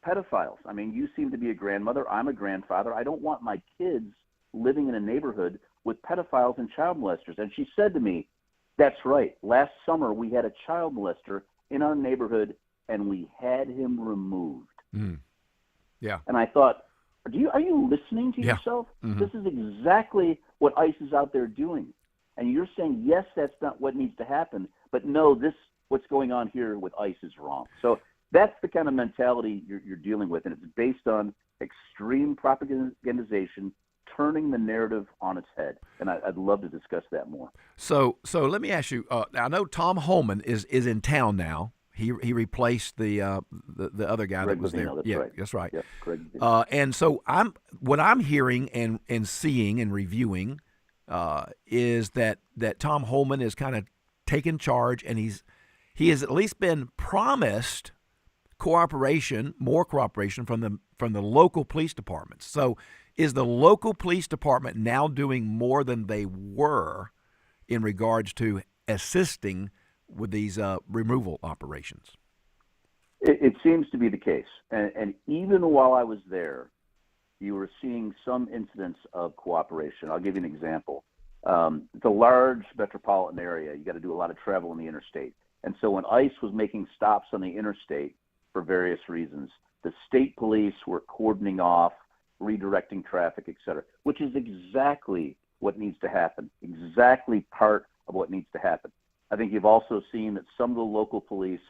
pedophiles? I mean, you seem to be a grandmother. I'm a grandfather. I don't want my kids living in a neighborhood with pedophiles and child molesters. And she said to me, that's right. Last summer, we had a child molester in our neighborhood, and we had him removed. Yeah. And I thought, are you listening to yourself? This is exactly what ICE is out there doing. And you're saying, yes, that's not what needs to happen, but no, what's going on here with ICE is wrong. So that's the kind of mentality you're dealing with, and it's based on extreme propagandization, turning the narrative on its head. And I'd love to discuss that more. So let me ask you. I know Tom Holman is in town now. He replaced the other guy Greg that was Levino, there. that's Right. Yep, Greg. And so what I'm hearing and seeing and reviewing is that Tom Holman is kind of taken charge, and he has at least been promised more cooperation from the local police departments. So is the local police department now doing more than they were in regards to assisting with these removal operations? It seems to be the case. And even while I was there, you were seeing some incidents of cooperation. I'll give you an example. It's a large metropolitan area. You got to do a lot of travel on the interstate. And so when ICE was making stops on the interstate for various reasons, the state police were cordoning off, redirecting traffic, et cetera, which is exactly what needs to happen, exactly part of what needs to happen. I think you've also seen that some of the local police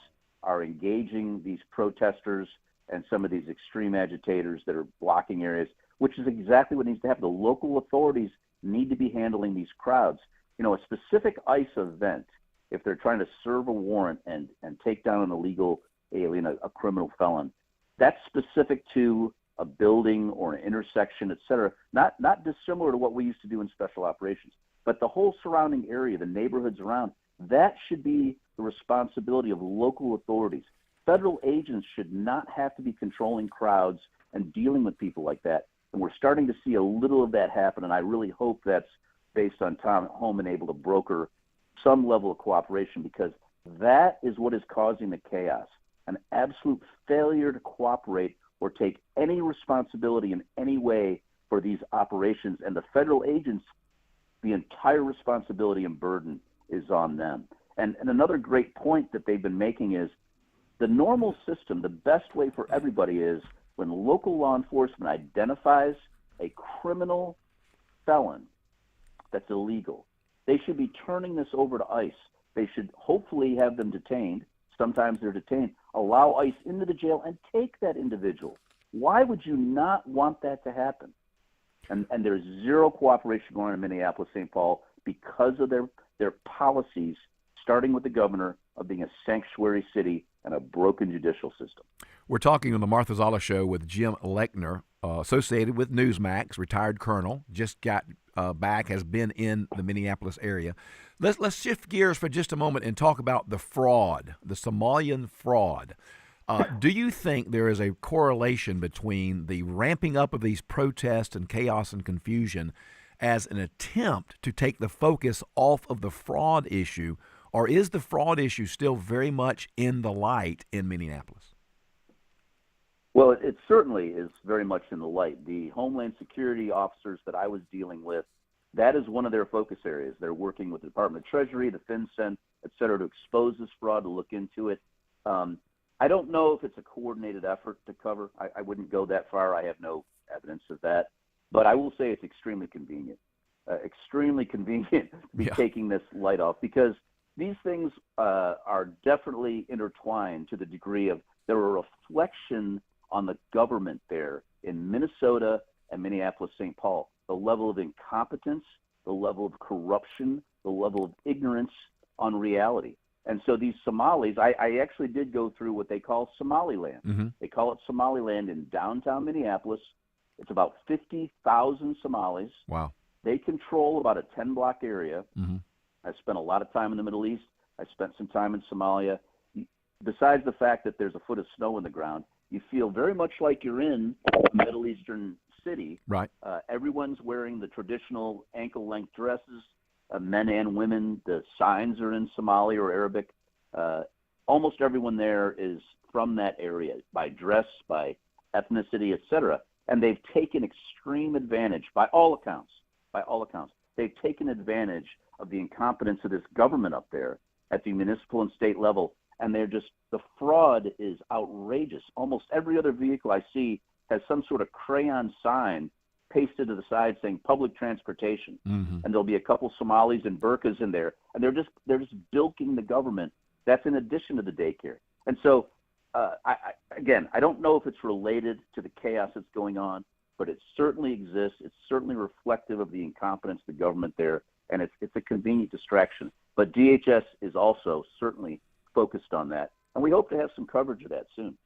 are engaging these protesters and some of these extreme agitators that are blocking areas, which is exactly what needs to happen. The local authorities need to be handling these crowds. You know, a specific ICE event, if they're trying to serve a warrant and take down an illegal alien, a criminal felon, that's specific to a building or an intersection, et cetera, not dissimilar to what we used to do in special operations. But the whole surrounding area, the neighborhoods around, that should be the responsibility of local authorities. Federal agents should not have to be controlling crowds and dealing with people like that. And we're starting to see a little of that happen, and I really hope that's based on Tom Holman able to broker some level of cooperation, because that is what is causing the chaos, an absolute failure to cooperate or take any responsibility in any way for these operations. And the federal agents, the entire responsibility and burden is on them. And another great point that they've been making is the normal system, the best way for everybody is when local law enforcement identifies a criminal felon that's illegal, they should be turning this over to ICE. They should hopefully have them detained. Sometimes they're detained. Allow ICE into the jail and take that individual. Why would you not want that to happen? And there's zero cooperation going on in Minneapolis, St. Paul, because of their policies, starting with the governor, of being a sanctuary city and a broken judicial system. We're talking on the Martha Zoller Show with Jim Lechner, associated with Newsmax, retired colonel, just got back, has been in the Minneapolis area. Let's shift gears for just a moment and talk about the fraud, the Somalian fraud. Do you think there is a correlation between the ramping up of these protests and chaos and confusion as an attempt to take the focus off of the fraud issue, or is the fraud issue still very much in the light in Minneapolis? Well, it certainly is very much in the light. The Homeland Security officers that I was dealing with, that is one of their focus areas. They're working with the Department of Treasury, the FinCEN, et cetera, to expose this fraud, to look into it. I don't know if it's a coordinated effort to cover. I wouldn't go that far. I have no evidence of that. But I will say it's extremely convenient to be taking this light off, because these things are definitely intertwined to the degree of they're a reflection on the government there in Minnesota and Minneapolis, St. Paul. The level of incompetence, the level of corruption, the level of ignorance on reality. And so these Somalis, I actually did go through what they call Somaliland. Mm-hmm. They call it Somaliland in downtown Minneapolis. It's about 50,000 Somalis. Wow. They control about a 10-block area. Mm-hmm. I spent a lot of time in the Middle East. I spent some time in Somalia. Besides the fact that there's a foot of snow in the ground, you feel very much like you're in a Middle Eastern city. Right. Everyone's wearing the traditional ankle-length dresses, men and women. The signs are in Somali or Arabic. Almost everyone there is from that area by dress, by ethnicity, etc. And they've taken extreme advantage, by all accounts, they've taken advantage of the incompetence of this government up there at the municipal and state level. And the fraud is outrageous. Almost every other vehicle I see has some sort of crayon sign pasted to the side saying public transportation. Mm-hmm. And there'll be a couple Somalis in burqas in there. And they're just bilking the government. That's in addition to the daycare. And so, I don't know if it's related to the chaos that's going on, but it certainly exists. It's certainly reflective of the incompetence of the government there, and it's a convenient distraction. But DHS is also certainly focused on that, and we hope to have some coverage of that soon.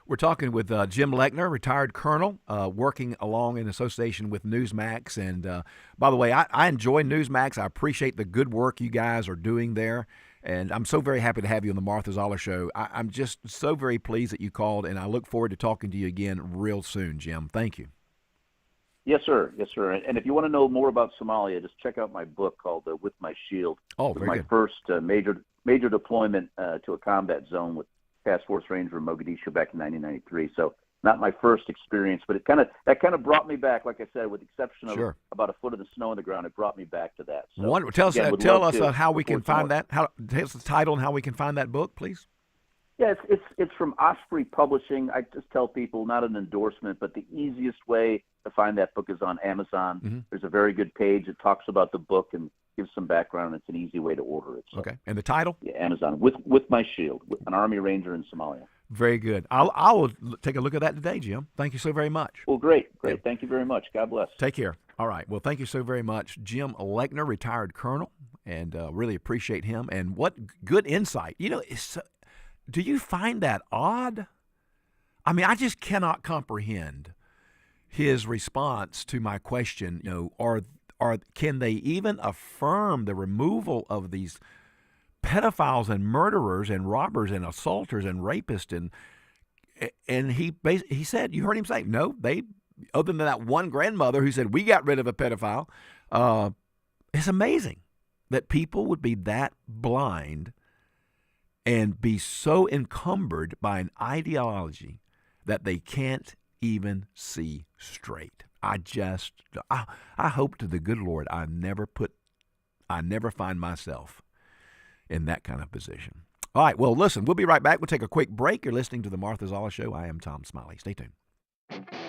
We're talking with Jim Lechner, retired colonel, working along in association with Newsmax. And by the way, I enjoy Newsmax. I appreciate the good work you guys are doing there. And I'm so very happy to have you on the Martha Zoller Show. I'm just so very pleased that you called, and I look forward to talking to you again real soon, Jim. Thank you. Yes, sir. Yes, sir. And if you want to know more about Somalia, just check out my book called With My Shield. Oh, it was very my good. first major deployment to a combat zone with Task Force Ranger in Mogadishu back in 1993. So not my first experience, but that kind of brought me back. Like I said, with the exception of Sure. about a foot of the snow on the ground, it brought me back to that. So, Wonderful. Tell us again, how we can find report that. Tell us the title and how we can find that book, please. Yeah, it's from Osprey Publishing. I just tell people, not an endorsement, but the easiest way to find that book is on Amazon. Mm-hmm. There's a very good page that talks about the book and gives some background. It's an easy way to order it. So, Okay. And the title? yeah, Amazon. With My Shield, an Army Ranger in Somalia. Very good. I will take a look at that today, Jim. Thank you so very much. Well, great. Yeah. Thank you very much. God bless. Take care. All right. Well, thank you so very much, Jim Lechner, retired colonel, and really appreciate him. And what good insight. Do you find that odd? I mean, I just cannot comprehend his response to my question. Can they even affirm the removal of these pedophiles and murderers and robbers and assaulters and rapists? And he said, you heard him say, no, they, other than that one grandmother who said, we got rid of a pedophile. It's amazing that people would be that blind and be so encumbered by an ideology that they can't even see straight. I hope to the good Lord I never find myself in that kind of position. All right, well, listen, we'll be right back. We'll take a quick break. You're listening to the Martha Zoller Show. I am Tom Smiley. Stay tuned.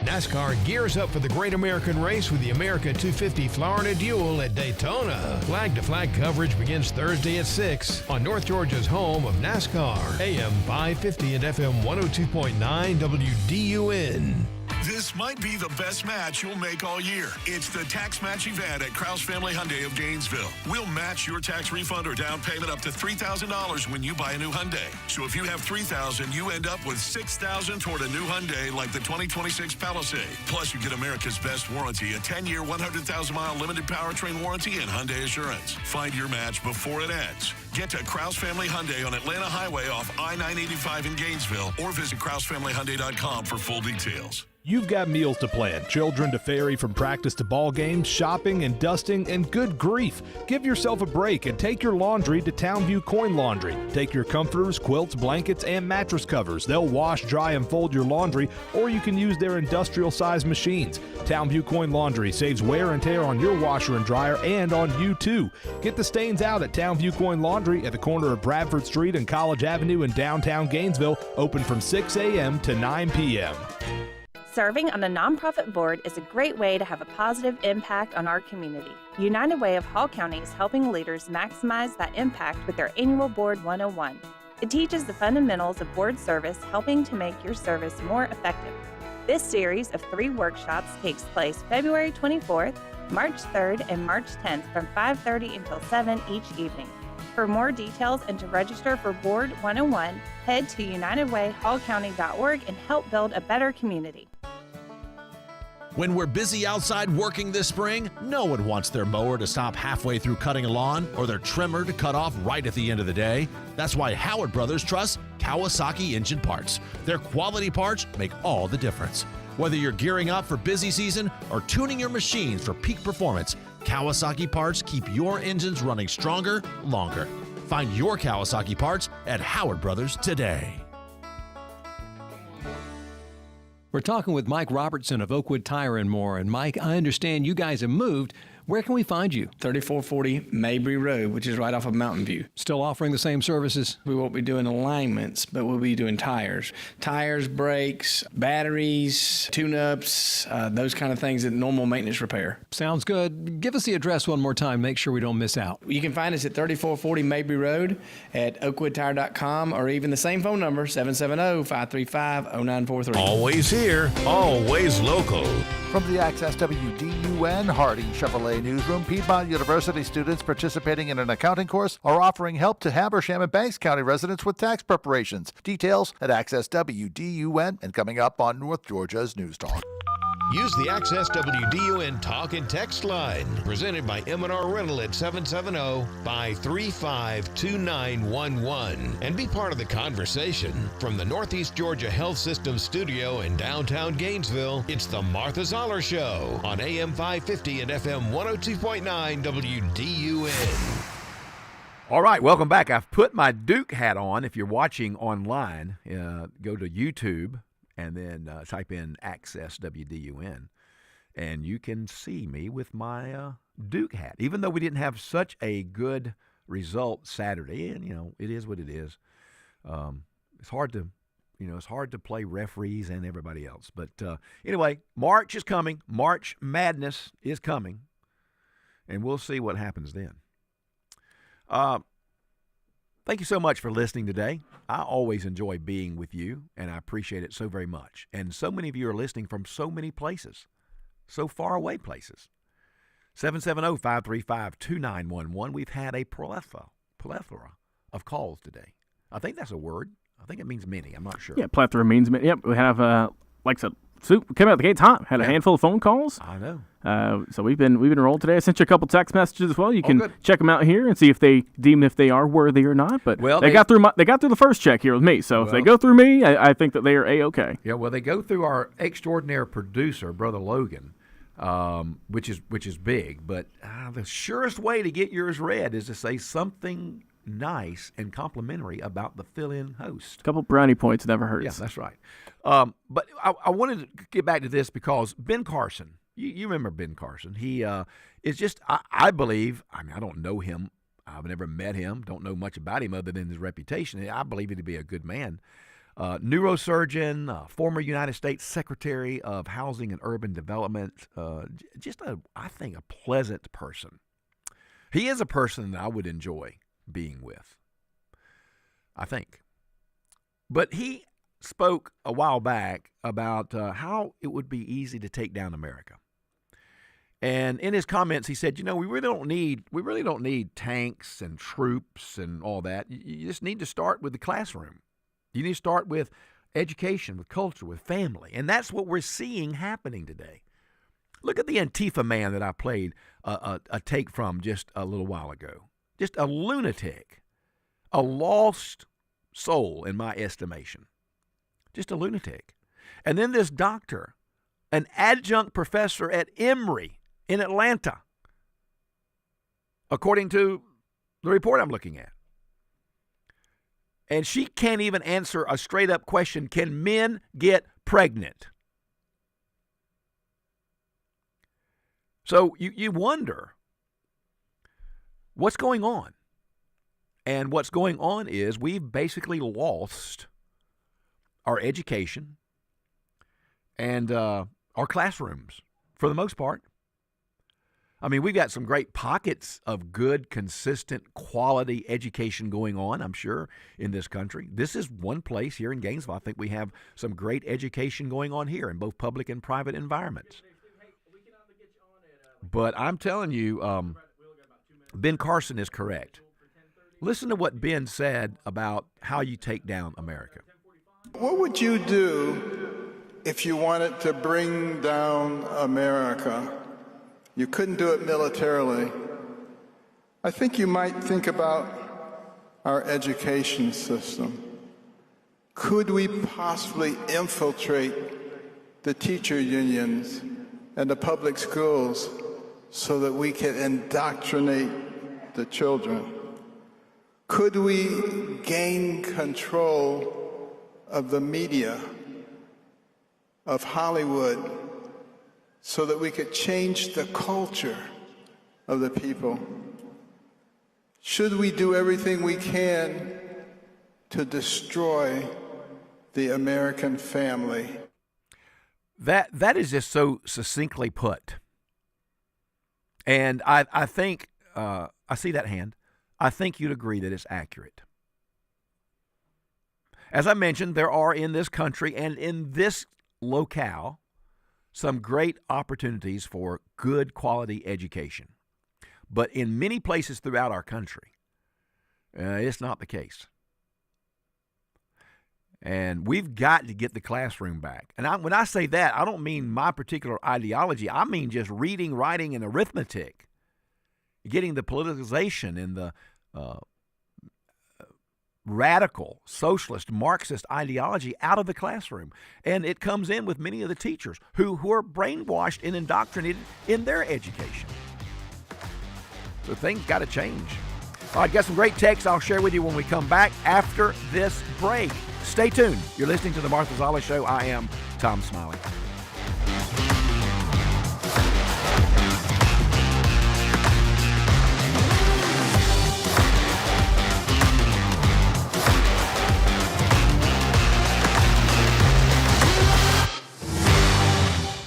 NASCAR gears up for the Great American Race with the America 250 Florida Duel at Daytona. Flag-to-flag coverage begins Thursday at 6 on North Georgia's home of NASCAR. AM 550 and FM 102.9 WDUN. This might be the best match you'll make all year. It's the Tax Match event at Krause Family Hyundai of Gainesville. We'll match your tax refund or down payment up to $3,000 when you buy a new Hyundai. So if you have $3,000, you end up with $6,000 toward a new Hyundai like the 2026 Palisade. Plus, you get America's best warranty, a 10-year, 100,000-mile limited powertrain warranty, and Hyundai Assurance. Find your match before it ends. Get to Krause Family Hyundai on Atlanta Highway off I-985 in Gainesville or visit KrauseFamilyHyundai.com for full details. You've got meals to plan, children to ferry from practice to ball games, shopping and dusting, and good grief. Give yourself a break and take your laundry to Townview Coin Laundry. Take your comforters, quilts, blankets, and mattress covers. They'll wash, dry, and fold your laundry, or you can use their industrial-sized machines. Townview Coin Laundry saves wear and tear on your washer and dryer and on you, too. Get the stains out at Townview Coin Laundry at the corner of Bradford Street and College Avenue in downtown Gainesville, open from 6 a.m. to 9 p.m. Serving on a nonprofit board is a great way to have a positive impact on our community. United Way of Hall County is helping leaders maximize that impact with their annual Board 101. It teaches the fundamentals of board service, helping to make your service more effective. This series of 3 workshops takes place February 24th, March 3rd, and March 10th from 5:30 until 7 each evening. For more details and to register for Board 101, head to UnitedWayHallCounty.org and help build a better community. When we're busy outside working this spring, no one wants their mower to stop halfway through cutting a lawn or their trimmer to cut off right at the end of the day. That's why Howard Brothers trusts Kawasaki Engine Parts. Their quality parts make all the difference. Whether you're gearing up for busy season or tuning your machines for peak performance, Kawasaki parts keep your engines running stronger, longer. Find your Kawasaki parts at Howard Brothers today. We're talking with Mike Robertson of Oakwood Tire and More. And Mike, I understand you guys have moved. Where can we find you? 3440 Mabry Road, which is right off of Mountain View. Still offering the same services? We won't be doing alignments, but we'll be doing tires. Tires, brakes, batteries, tune-ups, those kind of things that normal maintenance repair. Sounds good. Give us the address one more time. Make sure we don't miss out. You can find us at 3440 Mabry Road at oakwoodtire.com or even the same phone number, 770-535-0943. Always here, always local. From the Access WDUN Harding Chevrolet Newsroom, Piedmont University students participating in an accounting course are offering help to Habersham and Banks County residents with tax preparations. Details at Access WDUN and coming up on North Georgia's News Talk. Use the Access WDUN Talk and Text line, presented by M&R Rental at 770-535-2911, and be part of the conversation. From the Northeast Georgia Health System studio in downtown Gainesville, it's the Martha Zoller Show on AM 550 and FM 102.9 WDUN. All right, welcome back. I've put my Duke hat on. If you're watching online, go to YouTube and then type in Access WDUN, and you can see me with my Duke hat. Even though we didn't have such a good result Saturday, and it is what it is. It's hard to, it's hard to play referees and everybody else. But anyway, March is coming. March Madness is coming, and we'll see what happens then. Thank you so much for listening today. I always enjoy being with you, and I appreciate it so very much. And so many of you are listening from so many places, so far away places. 770-535-2911. We've had a plethora of calls today. I think that's a word. I think it means many. I'm not sure. Yeah, plethora means many. Yep, we have, like I said, came out the gates hot. Had a handful of phone calls. I know. So we've been rolled today. I sent you a couple text messages as well. You can check them out here and see if they deem if they are worthy or not. But they got through the first check here with me. So if they go through me, I think that they are A-OK. Yeah, well, they go through our extraordinary producer, Brother Logan, which is big. But the surest way to get yours read is to say something nice and complimentary about the fill-in host. A couple brownie points never hurts. Yeah, that's right. But I wanted to get back to this because Ben Carson, you remember Ben Carson. He is just, I believe, I don't know him. I've never met him. Don't know much about him other than his reputation. I believe him to be a good man. Neurosurgeon, former United States Secretary of Housing and Urban Development. Just, I think, a pleasant person. He is a person that I would enjoy being with, I think. But he spoke a while back about how it would be easy to take down America. And in his comments, he said, we really don't need tanks and troops and all that. You just need to start with the classroom. You need to start with education, with culture, with family. And that's what we're seeing happening today. Look at the Antifa man that I played a take from just a little while ago. Just a lunatic, a lost soul in my estimation. Just a lunatic. And then this doctor, an adjunct professor at Emory in Atlanta, according to the report I'm looking at. And she can't even answer a straight-up question, can men get pregnant? So you wonder, what's going on? And what's going on is we've basically lost our education and our classrooms for the most part. We've got some great pockets of good, consistent, quality education going on, I'm sure, in this country. This is one place here in Gainesville. I think we have some great education going on here in both public and private environments. But I'm telling you, Ben Carson is correct. Listen to what Ben said about how you take down America. What would you do if you wanted to bring down America, you couldn't do it militarily. I think you might think about our education system. Could we possibly infiltrate the teacher unions and the public schools so that we can indoctrinate the children? Could we gain control of the media, of Hollywood, so that we could change the culture of the people? Should we do everything we can to destroy the American family? That is just so succinctly put. And I think, I see that hand. I think you'd agree that it's accurate. As I mentioned, there are in this country and in this locale some great opportunities for good quality education. But in many places throughout our country, it's not the case. And we've got to get the classroom back. And when I say that, I don't mean my particular ideology. I mean just reading, writing, and arithmetic. Getting the politicization and the radical, socialist, Marxist ideology out of the classroom. And it comes in with many of the teachers who are brainwashed and indoctrinated in their education. So things got to change. All right, got some great texts I'll share with you when we come back after this break. Stay tuned. You're listening to The Martha Zoller Show. I am Tom Smiley.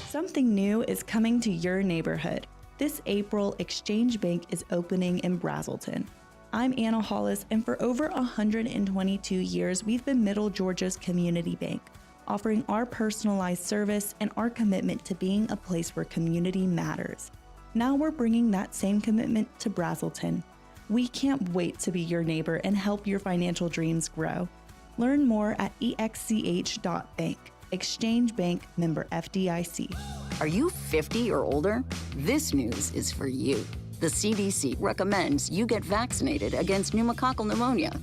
Something new is coming to your neighborhood. This April, Exchange Bank is opening in Brazelton. I'm Anna Hollis, and for over 122 years, we've been Middle Georgia's community bank, offering our personalized service and our commitment to being a place where community matters. Now we're bringing that same commitment to Brazelton. We can't wait to be your neighbor and help your financial dreams grow. Learn more at exch.bank. Exchange Bank, member FDIC. Are you 50 or older? This news is for you. The CDC recommends you get vaccinated against pneumococcal pneumonia.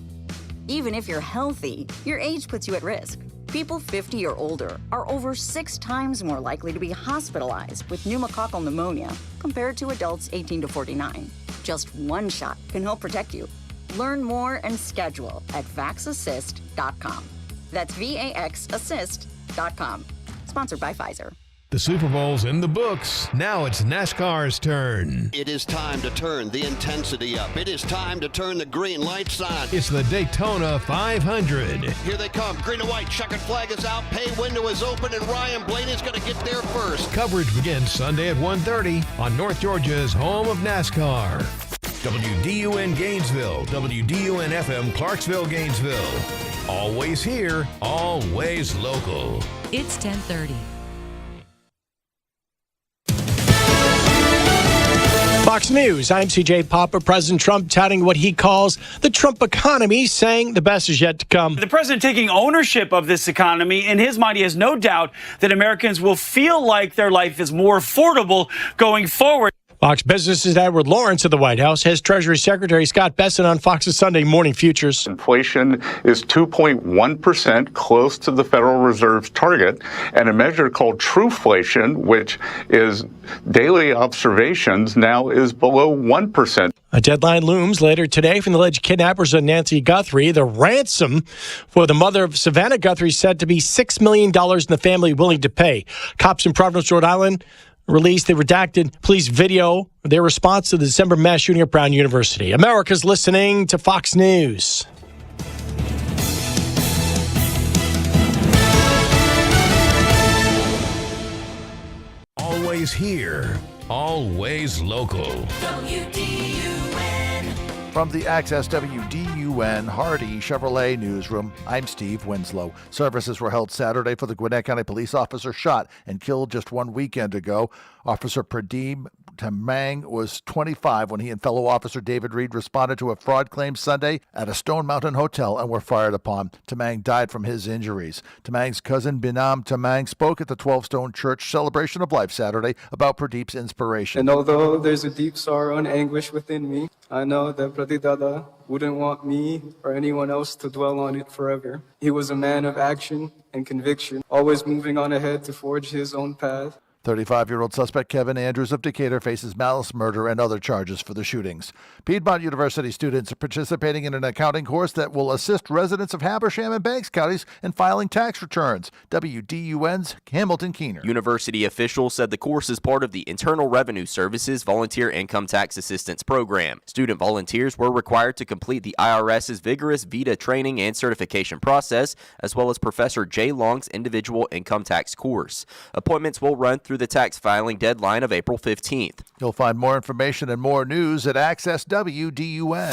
Even if you're healthy, your age puts you at risk. People 50 or older are over 6 times more likely to be hospitalized with pneumococcal pneumonia compared to adults 18 to 49. Just one shot can help protect you. Learn more and schedule at vaxassist.com. That's VAXassist.com. Sponsored by Pfizer. The Super Bowl's in the books. Now it's NASCAR's turn. It is time to turn the intensity up. It is time to turn the green lights on. It's the Daytona 500. Here they come. Green and white. Checkered flag is out. Pay window is open, and Ryan Blaney's going to get there first. Coverage begins Sunday at 1:30 on North Georgia's home of NASCAR. WDUN Gainesville, WDUN FM Clarksville, Gainesville. Always here, always local. It's 10:30. Fox News, I'm CJ Popper. President Trump touting what he calls the Trump economy, saying the best is yet to come. The president taking ownership of this economy. In his mind, he has no doubt that Americans will feel like their life is more affordable going forward. Fox Business's Edward Lawrence of the White House has Treasury Secretary Scott Bessent on Fox's Sunday Morning Futures. Inflation is 2.1%, close to the Federal Reserve's target, and a measure called Trueflation, which is daily observations, now is below 1%. A deadline looms later today from the alleged kidnappers of Nancy Guthrie. The ransom for the mother of Savannah Guthrie said to be $6 million, and the family willing to pay. Cops in Providence, Rhode Island, released the redacted police video of their response to the December mass shooting at Brown University. America's listening to Fox News. Always here, always local. From the Access WDUN Hardy Chevrolet Newsroom, I'm Steve Winslow. Services were held Saturday for the Gwinnett County police officer shot and killed just one weekend ago. Officer Pradeep Tamang was 25 when he and fellow officer David Reed responded to a fraud claim Sunday at a Stone Mountain hotel and were fired upon. Tamang died from his injuries. Tamang's cousin Binam Tamang spoke at the 12 Stone Church Celebration of Life Saturday about Pradeep's inspiration. And although there's a deep sorrow and anguish within me, I know that Pradeep Dada wouldn't want me or anyone else to dwell on it forever. He was a man of action and conviction, always moving on ahead to forge his own path. 35-year-old suspect Kevin Andrews of Decatur faces malice, murder, and other charges for the shootings. Piedmont University students are participating in an accounting course that will assist residents of Habersham and Banks counties in filing tax returns. WDUN's Hamilton Keener. University officials said the course is part of the Internal Revenue Service's Volunteer Income Tax Assistance Program. Student volunteers were required to complete the IRS's vigorous VITA training and certification process, as well as Professor Jay Long's individual income tax course. Appointments will run through the tax filing deadline of April 15th. You'll find more information and more news at Access WDUN.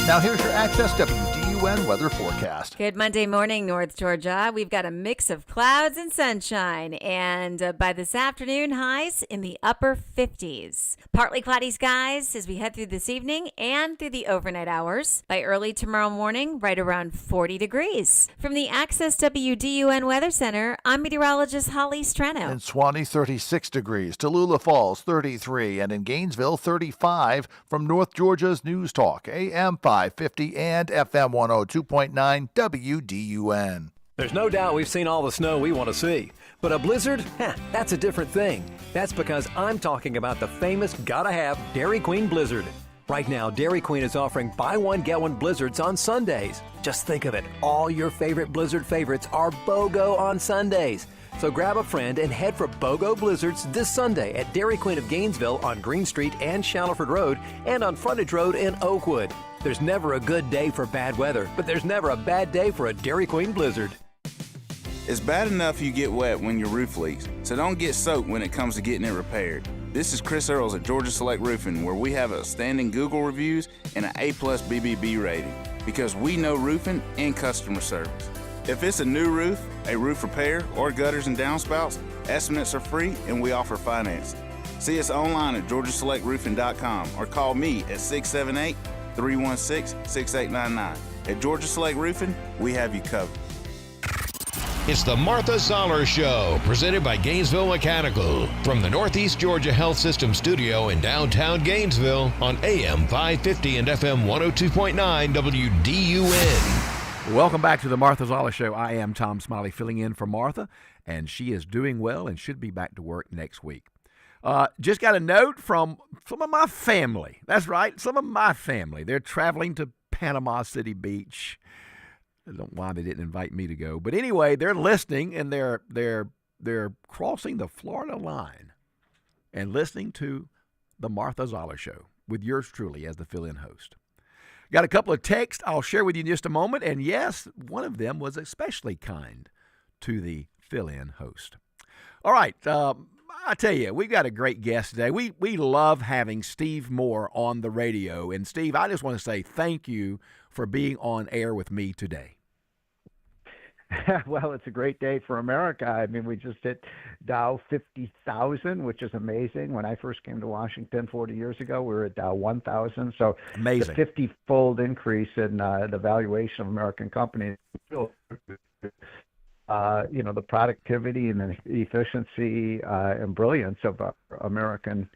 Now here's your Access WDUN weather forecast. Good Monday morning, North Georgia. We've got a mix of clouds and sunshine, and by this afternoon, highs in the upper 50s. Partly cloudy skies as we head through this evening and through the overnight hours. By early tomorrow morning, right around 40 degrees. From the Access WDUN Weather Center, I'm meteorologist Holly Strano. In Swanee, 36 degrees. Tallulah Falls, 33. And in Gainesville, 35. From North Georgia's News Talk, AM 550 and FM 102.9 WDUN. There's no doubt we've seen all the snow we want to see. But a blizzard? That's a different thing. That's because I'm talking about the famous gotta-have Dairy Queen Blizzard. Right now, Dairy Queen is offering buy one, get one blizzards on Sundays. Just think of it. All your favorite blizzard favorites are BOGO on Sundays. So grab a friend and head for BOGO Blizzards this Sunday at Dairy Queen of Gainesville on Green Street and Shallowford Road and on Frontage Road in Oakwood. There's never a good day for bad weather, but there's never a bad day for a Dairy Queen Blizzard. It's bad enough you get wet when your roof leaks, so don't get soaked when it comes to getting it repaired. This is Chris Earls at Georgia Select Roofing, where we have outstanding Google reviews and an A+ BBB rating, because we know roofing and customer service. If it's a new roof, a roof repair, or gutters and downspouts, estimates are free and we offer financing. See us online at georgiaselectroofing.com or call me at 678-316-6899. At Georgia Select Roofing, we have you covered. It's the Martha Zoller Show, presented by Gainesville Mechanical, from the Northeast Georgia Health System studio in downtown Gainesville on AM 550 and FM 102.9 WDUN. Welcome back to the Martha Zoller Show. I am Tom Smiley filling in for Martha, and she is doing well and should be back to work next week. Just got a note from some of my family. That's right, some of my family. They're traveling to Panama City Beach. I don't know why they didn't invite me to go, but anyway, they're listening, and they're crossing the Florida line and listening to the Martha Zoller Show with yours truly as the fill-in host. Got a couple of texts I'll share with you in just a moment, and yes, one of them was especially kind to the fill-in host. All right, I tell you, we've got a great guest today. We love having Steve Moore on the radio, and Steve, I just want to say thank you for being on air with me today. Well, it's a great day for America. I mean, we just hit Dow 50,000, which is amazing. When I first came to Washington 40 years ago, we were at Dow 1,000. So amazing. The 50-fold increase in the valuation of American companies. The productivity and the efficiency and brilliance of American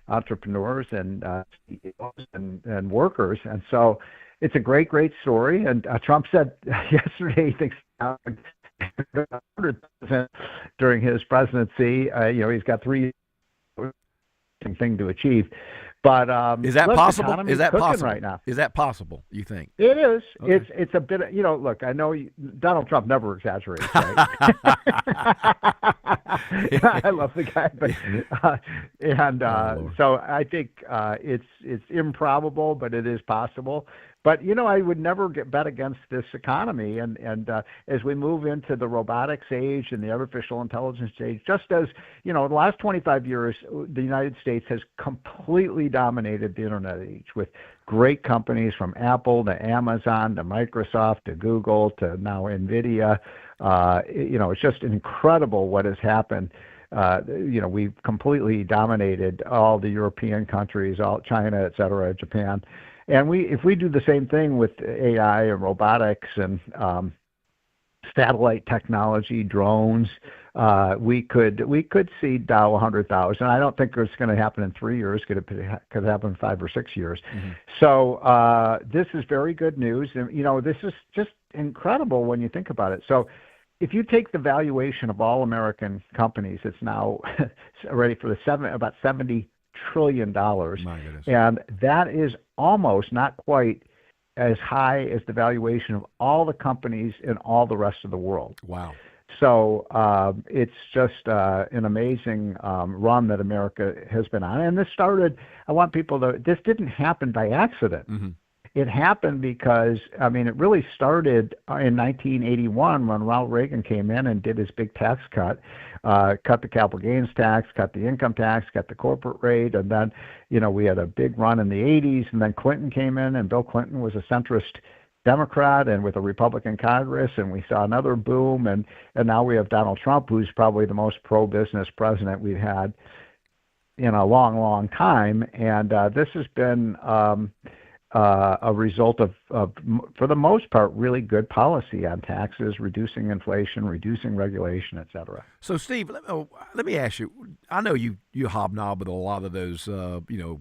entrepreneurs and CEOs and workers. And so it's a great, great story. And Trump said yesterday he thinks 100% during his presidency. He's got three thing to achieve. But is that possible? Is that possible right now? Is that possible? You think it is? Okay. It's a bit. Look, I know Donald Trump never exaggerates. Right? I love the guy, but so I think it's improbable, but it is possible. But I would never bet against this economy, and as we move into the robotics age and the artificial intelligence age, just as the last 25 years, the United States has completely dominated the internet age with great companies from Apple to Amazon to Microsoft to Google to now NVIDIA. It's just incredible what has happened we've completely dominated all the European countries, all China, et cetera, Japan. And if we do the same thing with AI and robotics and satellite technology, drones, we could see Dow 100,000. I don't think it's going to happen in 3 years. It could happen in 5 or 6 years. Mm-hmm. So this is very good news, and this is just incredible when you think about it. So if you take the valuation of all American companies, it's now ready for about $70 trillion, My goodness. and that is almost, not quite, as high as the valuation of all the companies in all the rest of the world. Wow. So it's just an amazing run that America has been on. And this didn't happen by accident. Mm-hmm. It happened because, it really started in 1981 when Ronald Reagan came in and did his big tax cut the capital gains tax, cut the income tax, cut the corporate rate, and then, we had a big run in the 80s, and then Clinton came in, and Bill Clinton was a centrist Democrat and with a Republican Congress, and we saw another boom, and now we have Donald Trump, who's probably the most pro-business president we've had in a long, long time, and this has been a result of, for the most part, really good policy on taxes, reducing inflation, reducing regulation, et cetera. So, Steve, let me ask you. I know you hobnob with a lot of those,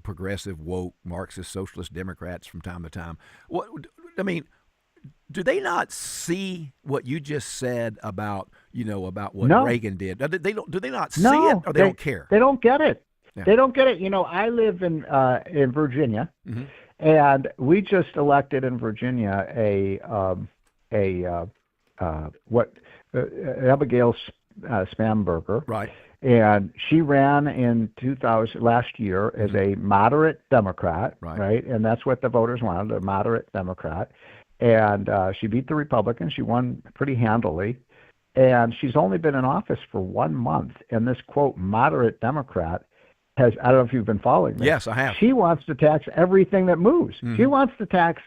progressive, woke, Marxist, socialist Democrats from time to time. Do they not see what you just said about what Reagan did? Do they not see it, or they don't care? They don't get it. Yeah. They don't get it. I live in Virginia. Mm-hmm. And we just elected in Virginia Abigail Spamberger. Right. And she ran in last year as a moderate Democrat, right? And that's what the voters wanted, a moderate Democrat. And she beat the Republicans. She won pretty handily. And she's only been in office for 1 month. And this, quote, moderate Democrat I don't know if you've been following this. Yes, I have. She wants to tax everything that moves. Mm-hmm. She wants to tax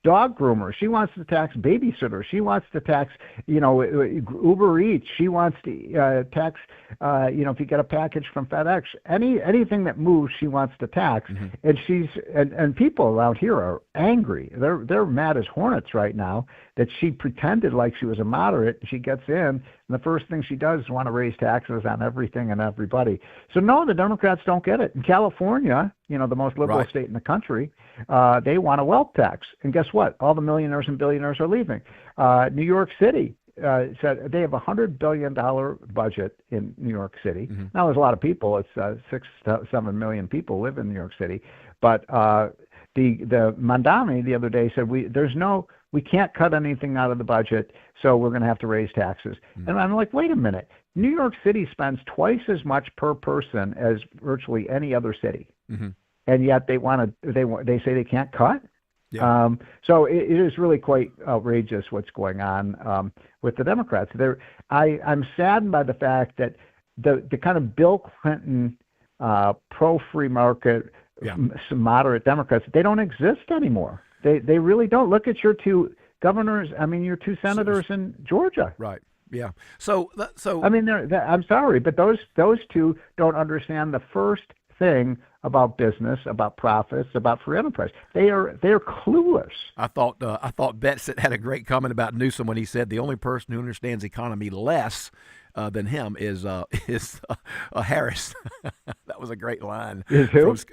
dog groomers. She wants to tax babysitters. She wants to tax, Uber Eats. She wants to tax, if you get a package from FedEx, anything that moves, she wants to tax. Mm-hmm. And people around here are angry. They're mad as hornets right now that she pretended like she was a moderate. She gets in, and the first thing she does is want to raise taxes on everything and everybody. So no, the Democrats don't get it. In California, the most liberal state in the country, they want a wealth tax. And guess what? All the millionaires and billionaires are leaving. New York City said they have a $100 billion budget in New York City. Mm-hmm. Now, there's a lot of people. It's 6 to 7 million people live in New York City. But the Mandami the other day said we can't cut anything out of the budget, so we're going to have to raise taxes. Mm-hmm. And I'm like, wait a minute. New York City spends twice as much per person as virtually any other city. Mm-hmm. And yet they say they can't cut. Yeah. So it is really quite outrageous what's going on with the Democrats. I'm saddened by the fact that the kind of Bill Clinton pro-free market, moderate Democrats, they don't exist anymore. They really don't. Look at your two governors. Your two senators in Georgia. Right. Yeah. So I'm sorry, but those two don't understand the first thing about business, about profits, about free enterprise. They're clueless. I thought Betsit had a great comment about Newsom when he said the only person who understands economy less than him is Harris. That was a great line. Is who? Is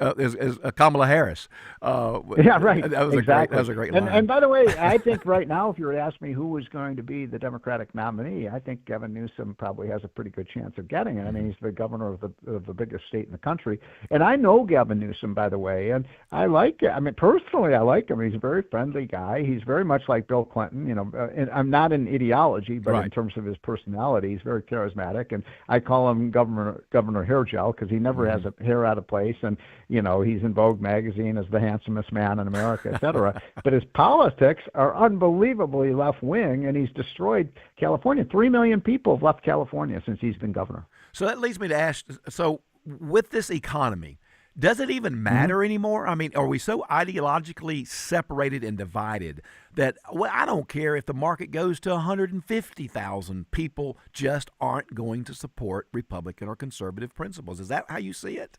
Kamala Harris. Yeah, right. That was exactly. that was a great line. And by the way, I think right now, if you were to ask me who was going to be the Democratic nominee, I think Gavin Newsom probably has a pretty good chance of getting it. He's the governor of the biggest state in the country. And I know Gavin Newsom, by the way, and I like it. Personally, I like him. He's a very friendly guy. He's very much like Bill Clinton. And I'm not in ideology, but in terms of his personality, he's very charismatic, and I call him Governor Hair Gel because he never has a hair out of place, and he's in Vogue magazine as the handsomest man in America, etc. But his politics are unbelievably left wing, and he's destroyed California. 3 million people have left California since he's been governor. So that leads me to ask: so with this economy, Does it even matter anymore? I mean, are we so ideologically separated and divided that, well, I don't care if the market goes to 150,000, people just aren't going to support Republican or conservative principles? Is that how you see it?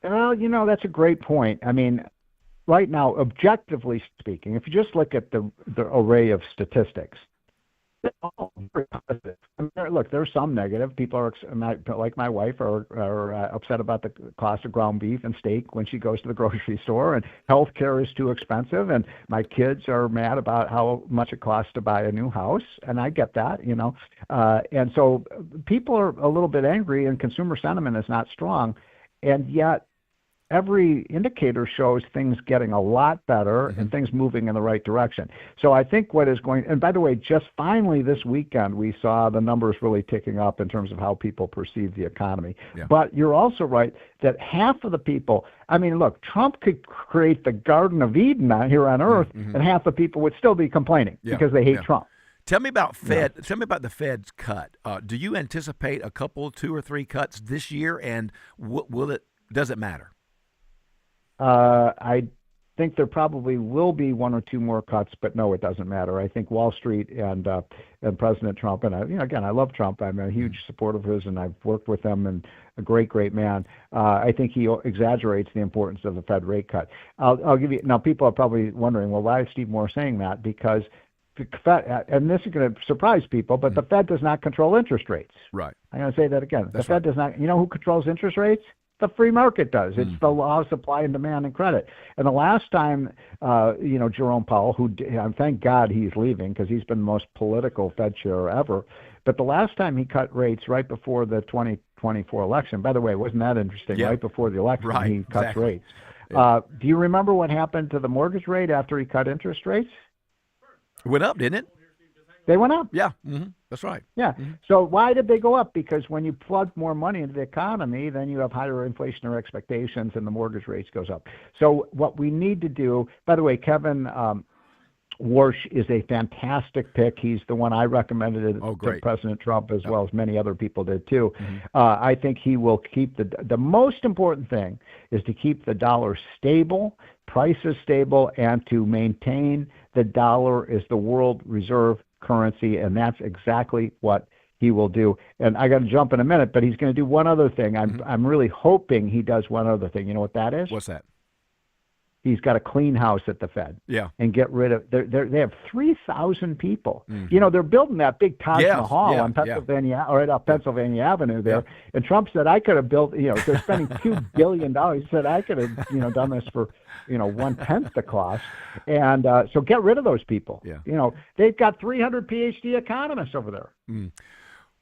Well, that's a great point. I mean, right now, objectively speaking, if you just look at the array of statistics, they're all very positive. I mean, look, there's some negative. People are, like my wife, are upset about the cost of ground beef and steak when she goes to the grocery store, and health care is too expensive, and my kids are mad about how much it costs to buy a new house, and I get that, and so people are a little bit angry, and consumer sentiment is not strong, and yet every indicator shows things getting a lot better and things moving in the right direction. So I think what is going, and by the way, just finally this weekend, we saw the numbers really ticking up in terms of how people perceive the economy. Yeah. But you're also right that half of the people, I mean, look, Trump could create the Garden of Eden here on earth, and half the people would still be complaining because they hate Trump. Tell me about Tell me about the Fed's cut. Do you anticipate a couple, 2 or 3 cuts this year, and does it matter? I think there probably will be 1 or 2 more cuts, but no, it doesn't matter. I think Wall Street and President Trump, and again, I love Trump. I'm a huge supporter of his, and I've worked with him, and a great man. I think he exaggerates the importance of the Fed rate cut. I'll give you, now people are probably wondering, well, why is Steve Moore saying that? Because the Fed, and this is going to surprise people, but the Fed does not control interest rates. Right. I'm going to say that again. The Fed does not, who controls interest rates? The free market does. It's the law of supply and demand and credit. And the last time, Jerome Powell, who thank God he's leaving because he's been the most political Fed chair ever. But the last time he cut rates right before the 2024 election, by the way, wasn't that interesting? Yeah. Right before the election, he cut exactly. rates. Yeah. Do you remember what happened to the mortgage rate after he cut interest rates? It went up, didn't it? They went up. Yeah, that's right. Yeah. So why did they go up? Because when you plug more money into the economy, then you have higher inflationary expectations and the mortgage rates goes up. So what we need to do, by the way, Kevin Warsh is a fantastic pick. He's the one I recommended to President Trump as well as many other people did too. I think he will keep the most important thing is to keep the dollar stable, prices stable, and to maintain the dollar as the world reserve currency, and that's exactly what he will do. And I got to jump in a minute, but he's going to do one other thing. I'm really hoping he does one other thing. You know what that is? What's that? He's got to clean house at the Fed. Yeah. And get rid of, they have 3,000 people. They're building that big Taj Mahal on Pennsylvania, or right off Pennsylvania Avenue there. Yeah. And Trump said, I could have built, they're spending $2 billion. He said, I could have, done this for, 1/10 the cost. And so get rid of those people. Yeah. They've got 300 PhD economists over there.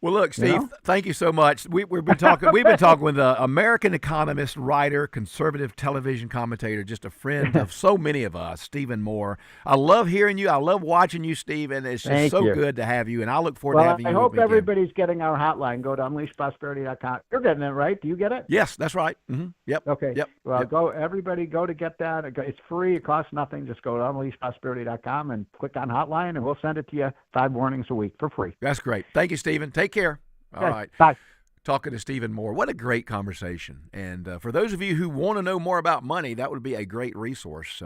Well, look, Steve, thank you so much. We've been talking with an American economist, writer, conservative television commentator, just a friend of so many of us, Stephen Moore. I love hearing you. I love watching you, Steve, and it's just good to have you. And I look forward to having you. I hope everybody's getting our hotline. Go to unleashprosperity.com. You're getting it, right? Do you get it? Yes, that's right. Yep. Okay. Yep. Well, everybody go to get that. It's free. It costs nothing. Just go to unleashprosperity.com and click on hotline, and we'll send it to you 5 mornings a week for free. That's great. Thank you, Stephen. Take care. All right. Bye. Talking to Stephen Moore. What a great conversation. And for those of you who want to know more about money, that would be a great resource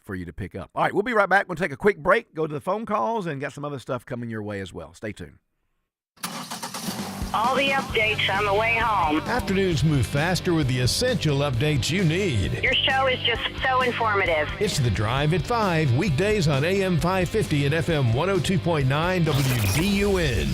for you to pick up. All right, we'll be right back. We'll take a quick break, go to the phone calls, and got some other stuff coming your way as well. Stay tuned. All the updates on the way home. Afternoons move faster with the essential updates you need. Your show is just so informative. It's The Drive at 5, weekdays on AM 550 and FM 102.9 WDUN.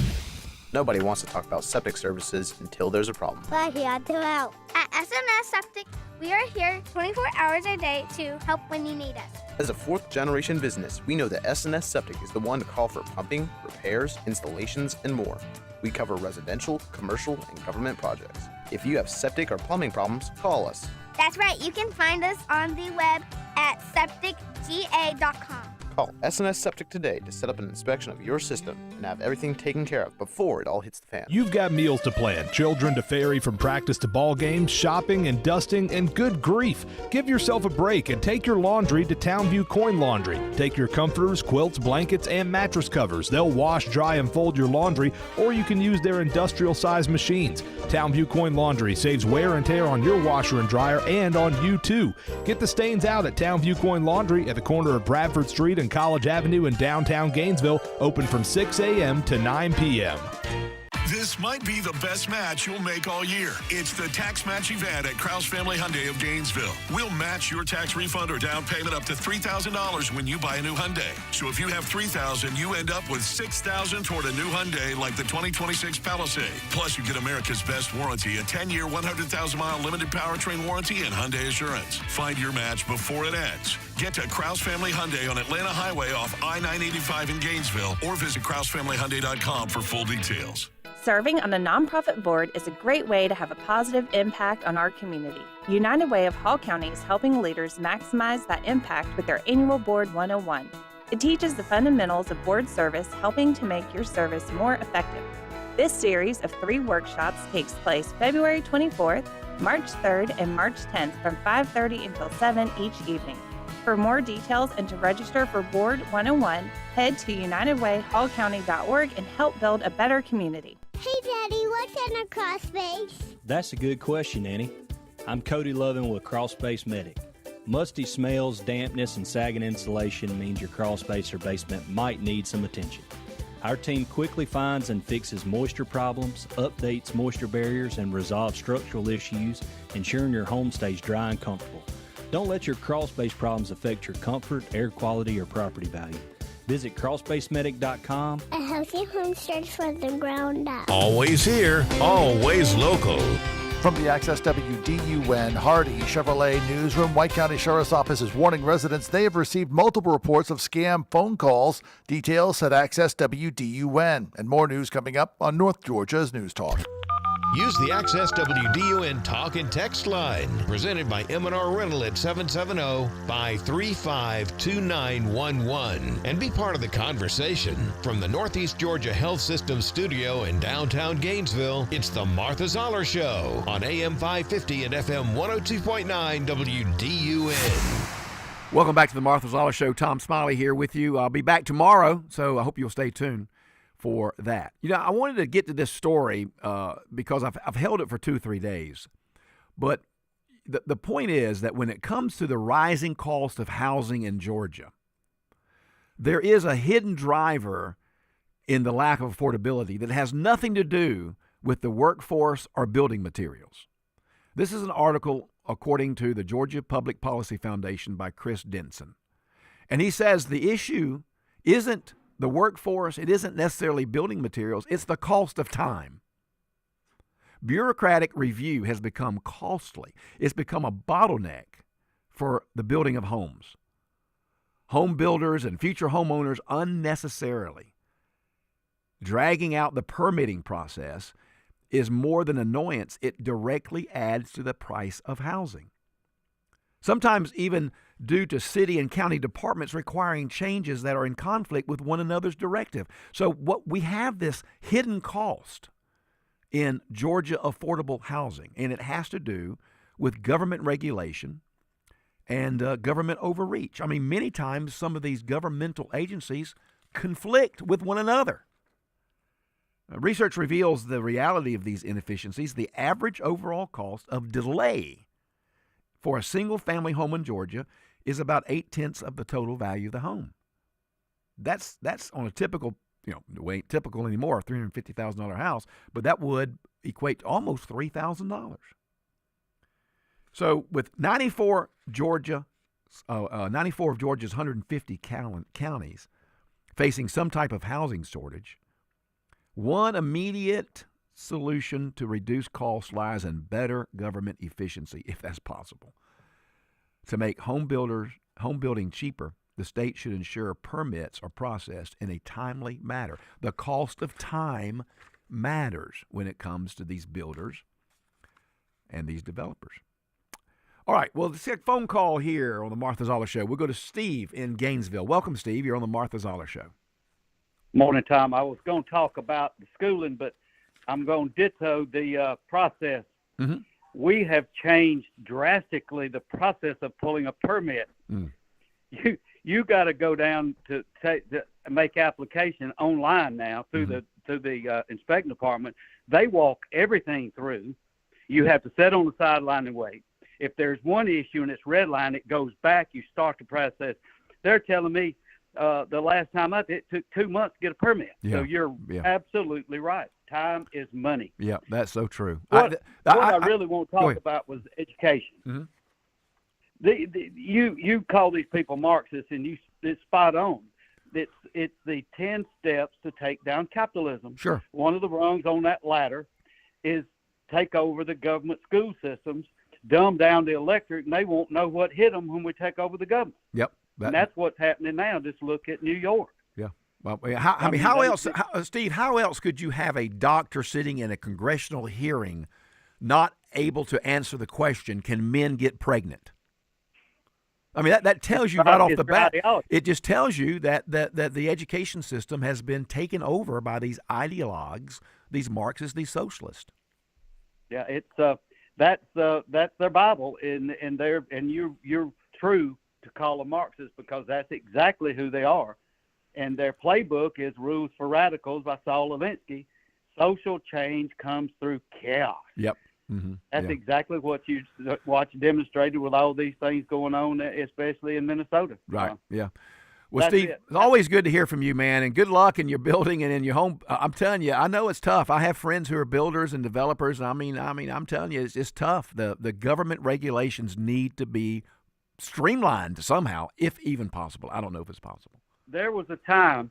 Nobody wants to talk about septic services until there's a problem. We're here to help. At SNS Septic, we are here 24 hours a day to help when you need us. As a fourth-generation business, we know that SNS Septic is the one to call for pumping, repairs, installations, and more. We cover residential, commercial, and government projects. If you have septic or plumbing problems, call us. That's right. You can find us on the web at septicga.com. Call SNS Septic today to set up an inspection of your system and have everything taken care of before it all hits the fan. You've got meals to plan, children to ferry from practice to ball games, shopping and dusting, and good grief. Give yourself a break and take your laundry to Townview Coin Laundry. Take your comforters, quilts, blankets, and mattress covers. They'll wash, dry, and fold your laundry, or you can use their industrial-sized machines. Townview Coin Laundry saves wear and tear on your washer and dryer and on you too. Get the stains out at Townview Coin Laundry at the corner of Bradford Street and College Avenue in downtown Gainesville, open from 6 a.m. to 9 p.m. This might be the best match you'll make all year. It's the Tax Match event at Krause Family Hyundai of Gainesville. We'll match your tax refund or down payment up to $3,000 when you buy a new Hyundai. So if you have $3,000, you end up with $6,000 toward a new Hyundai like the 2026 Palisade. Plus, you get America's best warranty, a 10-year, 100,000-mile limited powertrain warranty, and Hyundai Assurance. Find your match before it ends. Get to Krause Family Hyundai on Atlanta Highway off I-985 in Gainesville or visit KrauseFamilyHyundai.com for full details. Serving on a nonprofit board is a great way to have a positive impact on our community. United Way of Hall County is helping leaders maximize that impact with their annual Board 101. It teaches the fundamentals of board service, helping to make your service more effective. This series of 3 workshops takes place February 24th, March 3rd, and March 10th from 5:30 until 7 each evening. For more details and to register for Board 101, head to UnitedWayHallCounty.org and help build a better community. Hey, Daddy, what's in a crawl space? That's a good question, Annie. I'm Cody Lovin with Crawl Space Medic. Musty smells, dampness, and sagging insulation means your crawl space or basement might need some attention. Our team quickly finds and fixes moisture problems, updates moisture barriers, and resolves structural issues, ensuring your home stays dry and comfortable. Don't let your crawl space problems affect your comfort, air quality, or property value. Visit crawlspacemedic.com. A healthy home starts from the ground up. Always here, always local. From the Access WDUN Hardy Chevrolet Newsroom, White County Sheriff's Office is warning residents they have received multiple reports of scam phone calls. Details at Access WDUN. And more news coming up on North Georgia's News Talk. Use the Access WDUN Talk and Text line, presented by M&R Rental at 770-535-2911, and be part of the conversation. From the Northeast Georgia Health System studio in downtown Gainesville, it's the Martha Zoller Show on AM 550 and FM 102.9 WDUN. Welcome back to the Martha Zoller Show. Tom Smiley here with you. I'll be back tomorrow, so I hope you'll stay tuned for that. You know, I wanted to get to this story because I've held it for 2-3 days. But the point is that when it comes to the rising cost of housing in Georgia, there is a hidden driver in the lack of affordability that has nothing to do with the workforce or building materials. This is an article according to the Georgia Public Policy Foundation by Chris Denson. And he says the issue isn't the workforce, it isn't necessarily building materials, it's the cost of time. Bureaucratic review has become costly. It's become a bottleneck for the building of homes. Home builders and future homeowners unnecessarily dragging out the permitting process is more than annoyance. It directly adds to the price of housing. Sometimes even due to city and county departments requiring changes that are in conflict with one another's directive. So what we have this hidden cost in Georgia affordable housing, and it has to do with government regulation and government overreach. I mean, many times some of these governmental agencies conflict with one another. Research reveals the reality of these inefficiencies. The average overall cost of delay for a single-family home in Georgia is about 0.8 of the total value of the home. That's on a typical, it ain't typical anymore, $350,000 house, but that would equate to almost $3,000. So with 94 of Georgia's 150 counties facing some type of housing shortage, one immediate solution to reduce costs lies in better government efficiency, if that's possible. To make home building cheaper, the state should ensure permits are processed in a timely manner. The cost of time matters when it comes to these builders and these developers. All right. Well, let's take a phone call here on the Martha Zoller Show. We'll go to Steve in Gainesville. Welcome, Steve. You're on the Martha Zoller Show. Morning, Tom. I was going to talk about the schooling, but I'm going to ditto the process. Mm-hmm. We have changed drastically the process of pulling a permit. Mm. You got to go down to make application online now through the inspection department. They walk everything through. You have to sit on the sideline and wait. If there's one issue and it's red line, it goes back. You start the process. They're telling me the last time it took 2 months to get a permit. Yeah. So you're absolutely right. Time is money. Yeah, that's so true. What I really want to talk about was education. Mm-hmm. You call these people Marxists, and it's spot on. It's the 10 steps to take down capitalism. Sure. One of the rungs on that ladder is take over the government school systems, dumb down the electorate, and they won't know what hit them when we take over the government. Yep. And that's what's happening now. Just look at New York. Yeah. Well, how else, Steve, how else could you have a doctor sitting in a congressional hearing not able to answer the question, can men get pregnant? I mean, that tells you right off the bat. It just tells you that the education system has been taken over by these ideologues, these Marxists, these socialists. Yeah, it's that's their Bible, and you're true to call them Marxists because that's exactly who they are. And their playbook is Rules for Radicals by Saul Alinsky. Social change comes through chaos. Yep. Mm-hmm. That's exactly what you demonstrated with all these things going on, especially in Minnesota. Right. Yeah. Well, Steve, it's always good to hear from you, man, and good luck in your building and in your home. I'm telling you, I know it's tough. I have friends who are builders and developers, and I mean, I'm telling you, it's tough. The government regulations need to be streamlined somehow, if even possible. I don't know if it's possible. There was a time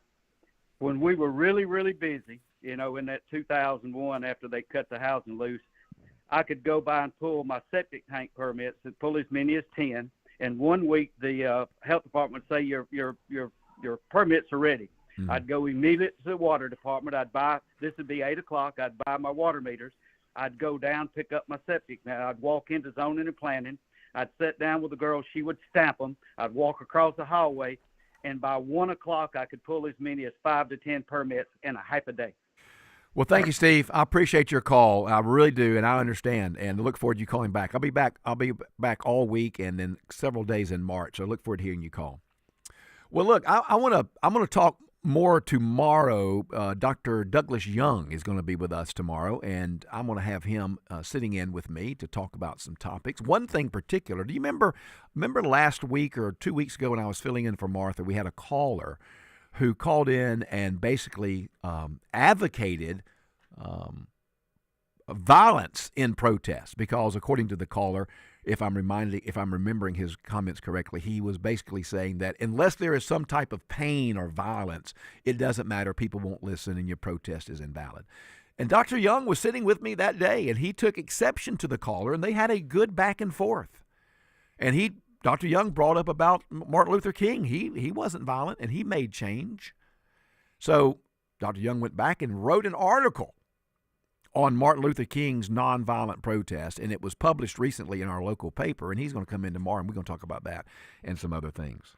when we were really, really busy, in that 2001 after they cut the housing loose. I could go by and pull my septic tank permits and pull as many as 10. And 1 week, the health department would say your permits are ready. Mm-hmm. I'd go immediately to the water department. This would be 8 o'clock. I'd buy my water meters. I'd go down, pick up my septic. Now, I'd walk into zoning and planning. I'd sit down with the girl. She would stamp them. I'd walk across the hallway. And by 1 o'clock, I could pull as many as 5 to 10 permits in a half a day. Well, thank you, Steve. I appreciate your call. I really do, and I understand, and look forward to you calling back. I'll be back all week and then several days in March. So I look forward to hearing you call. Well, look, I'm gonna talk more tomorrow. Dr. Douglas Young is going to be with us tomorrow, and I'm going to have him sitting in with me to talk about some topics. One thing in particular, do you remember last week or 2 weeks ago when I was filling in for Martha, we had a caller who called in and basically advocated violence in protest because, according to the caller, if I'm remembering his comments correctly, he was basically saying that unless there is some type of pain or violence, it doesn't matter. People won't listen, and your protest is invalid. And Dr. Young was sitting with me that day, and he took exception to the caller, and they had a good back and forth. And Dr. Young brought up about Martin Luther King. He wasn't violent, and he made change. So Dr. Young went back and wrote an article on Martin Luther King's nonviolent protest, and it was published recently in our local paper, and he's going to come in tomorrow, and we're going to talk about that and some other things.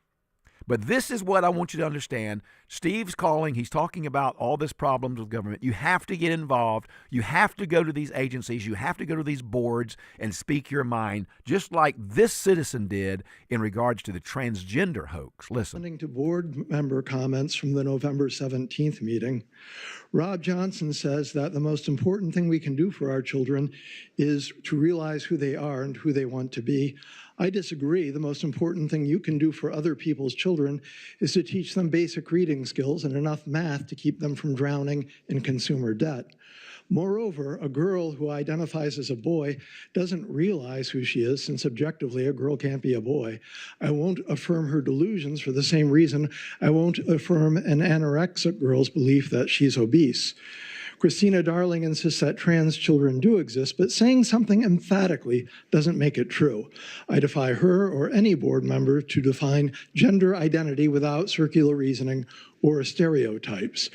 But this is what I want you to understand. Steve's calling. He's talking about all this problems with government. You have to get involved. You have to go to these agencies. You have to go to these boards and speak your mind, just like this citizen did in regards to the transgender hoax. Listen. Listening to board member comments from the November 17th meeting, Rob Johnson says that the most important thing we can do for our children is to realize who they are and who they want to be. I disagree. The most important thing you can do for other people's children is to teach them basic reading skills and enough math to keep them from drowning in consumer debt. Moreover, a girl who identifies as a boy doesn't realize who she is, since objectively a girl can't be a boy. I won't affirm her delusions for the same reason I won't affirm an anorexic girl's belief that she's obese. Christina Darling insists that trans children do exist, but saying something emphatically doesn't make it true. I defy her or any board member to define gender identity without circular reasoning or stereotypes.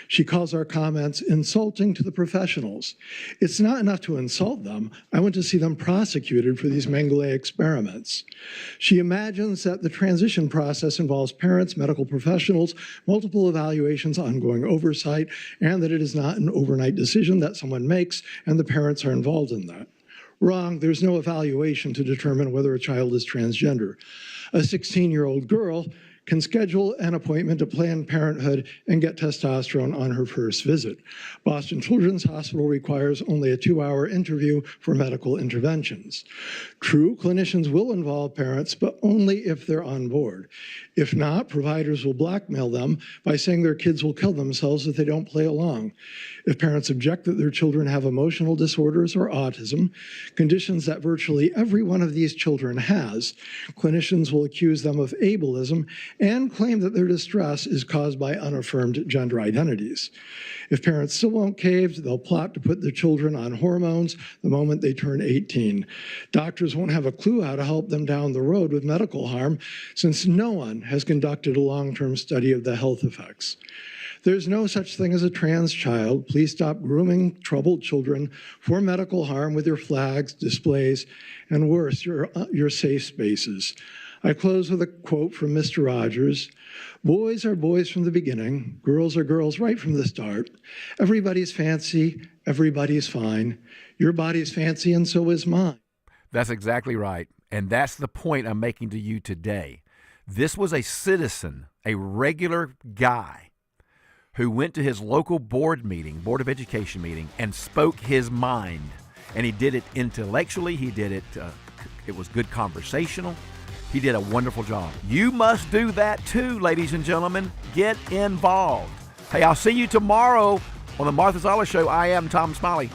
She calls our comments insulting to the professionals. It's not enough to insult them. I want to see them prosecuted for these Mengele experiments. She imagines that the transition process involves parents, medical professionals, multiple evaluations, ongoing oversight, and that it is not an overnight decision that someone makes and the parents are involved in that. Wrong, there's no evaluation to determine whether a child is transgender. A 16-year-old girl can schedule an appointment to Planned Parenthood and get testosterone on her first visit. Boston Children's Hospital requires only a 2-hour interview for medical interventions. True, clinicians will involve parents, but only if they're on board. If not, providers will blackmail them by saying their kids will kill themselves if they don't play along. If parents object that their children have emotional disorders or autism, conditions that virtually every one of these children has, clinicians will accuse them of ableism and claim that their distress is caused by unaffirmed gender identities. If parents still won't cave, they'll plot to put their children on hormones the moment they turn 18. Doctors won't have a clue how to help them down the road with medical harm, since no one has conducted a long-term study of the health effects. There's no such thing as a trans child. Please stop grooming troubled children for medical harm with your flags, displays, and worse, your safe spaces. I close with a quote from Mr. Rogers. Boys are boys from the beginning. Girls are girls right from the start. Everybody's fancy. Everybody's fine. Your body's fancy and so is mine. That's exactly right. And that's the point I'm making to you today. This was a citizen, a regular guy, who went to his local board of education meeting, and spoke his mind. And he did it intellectually. He did it, it was good conversational. He did a wonderful job. You must do that too, ladies and gentlemen. Get involved. Hey, I'll see you tomorrow on the Martha Zoller Show. I am Tom Smiley.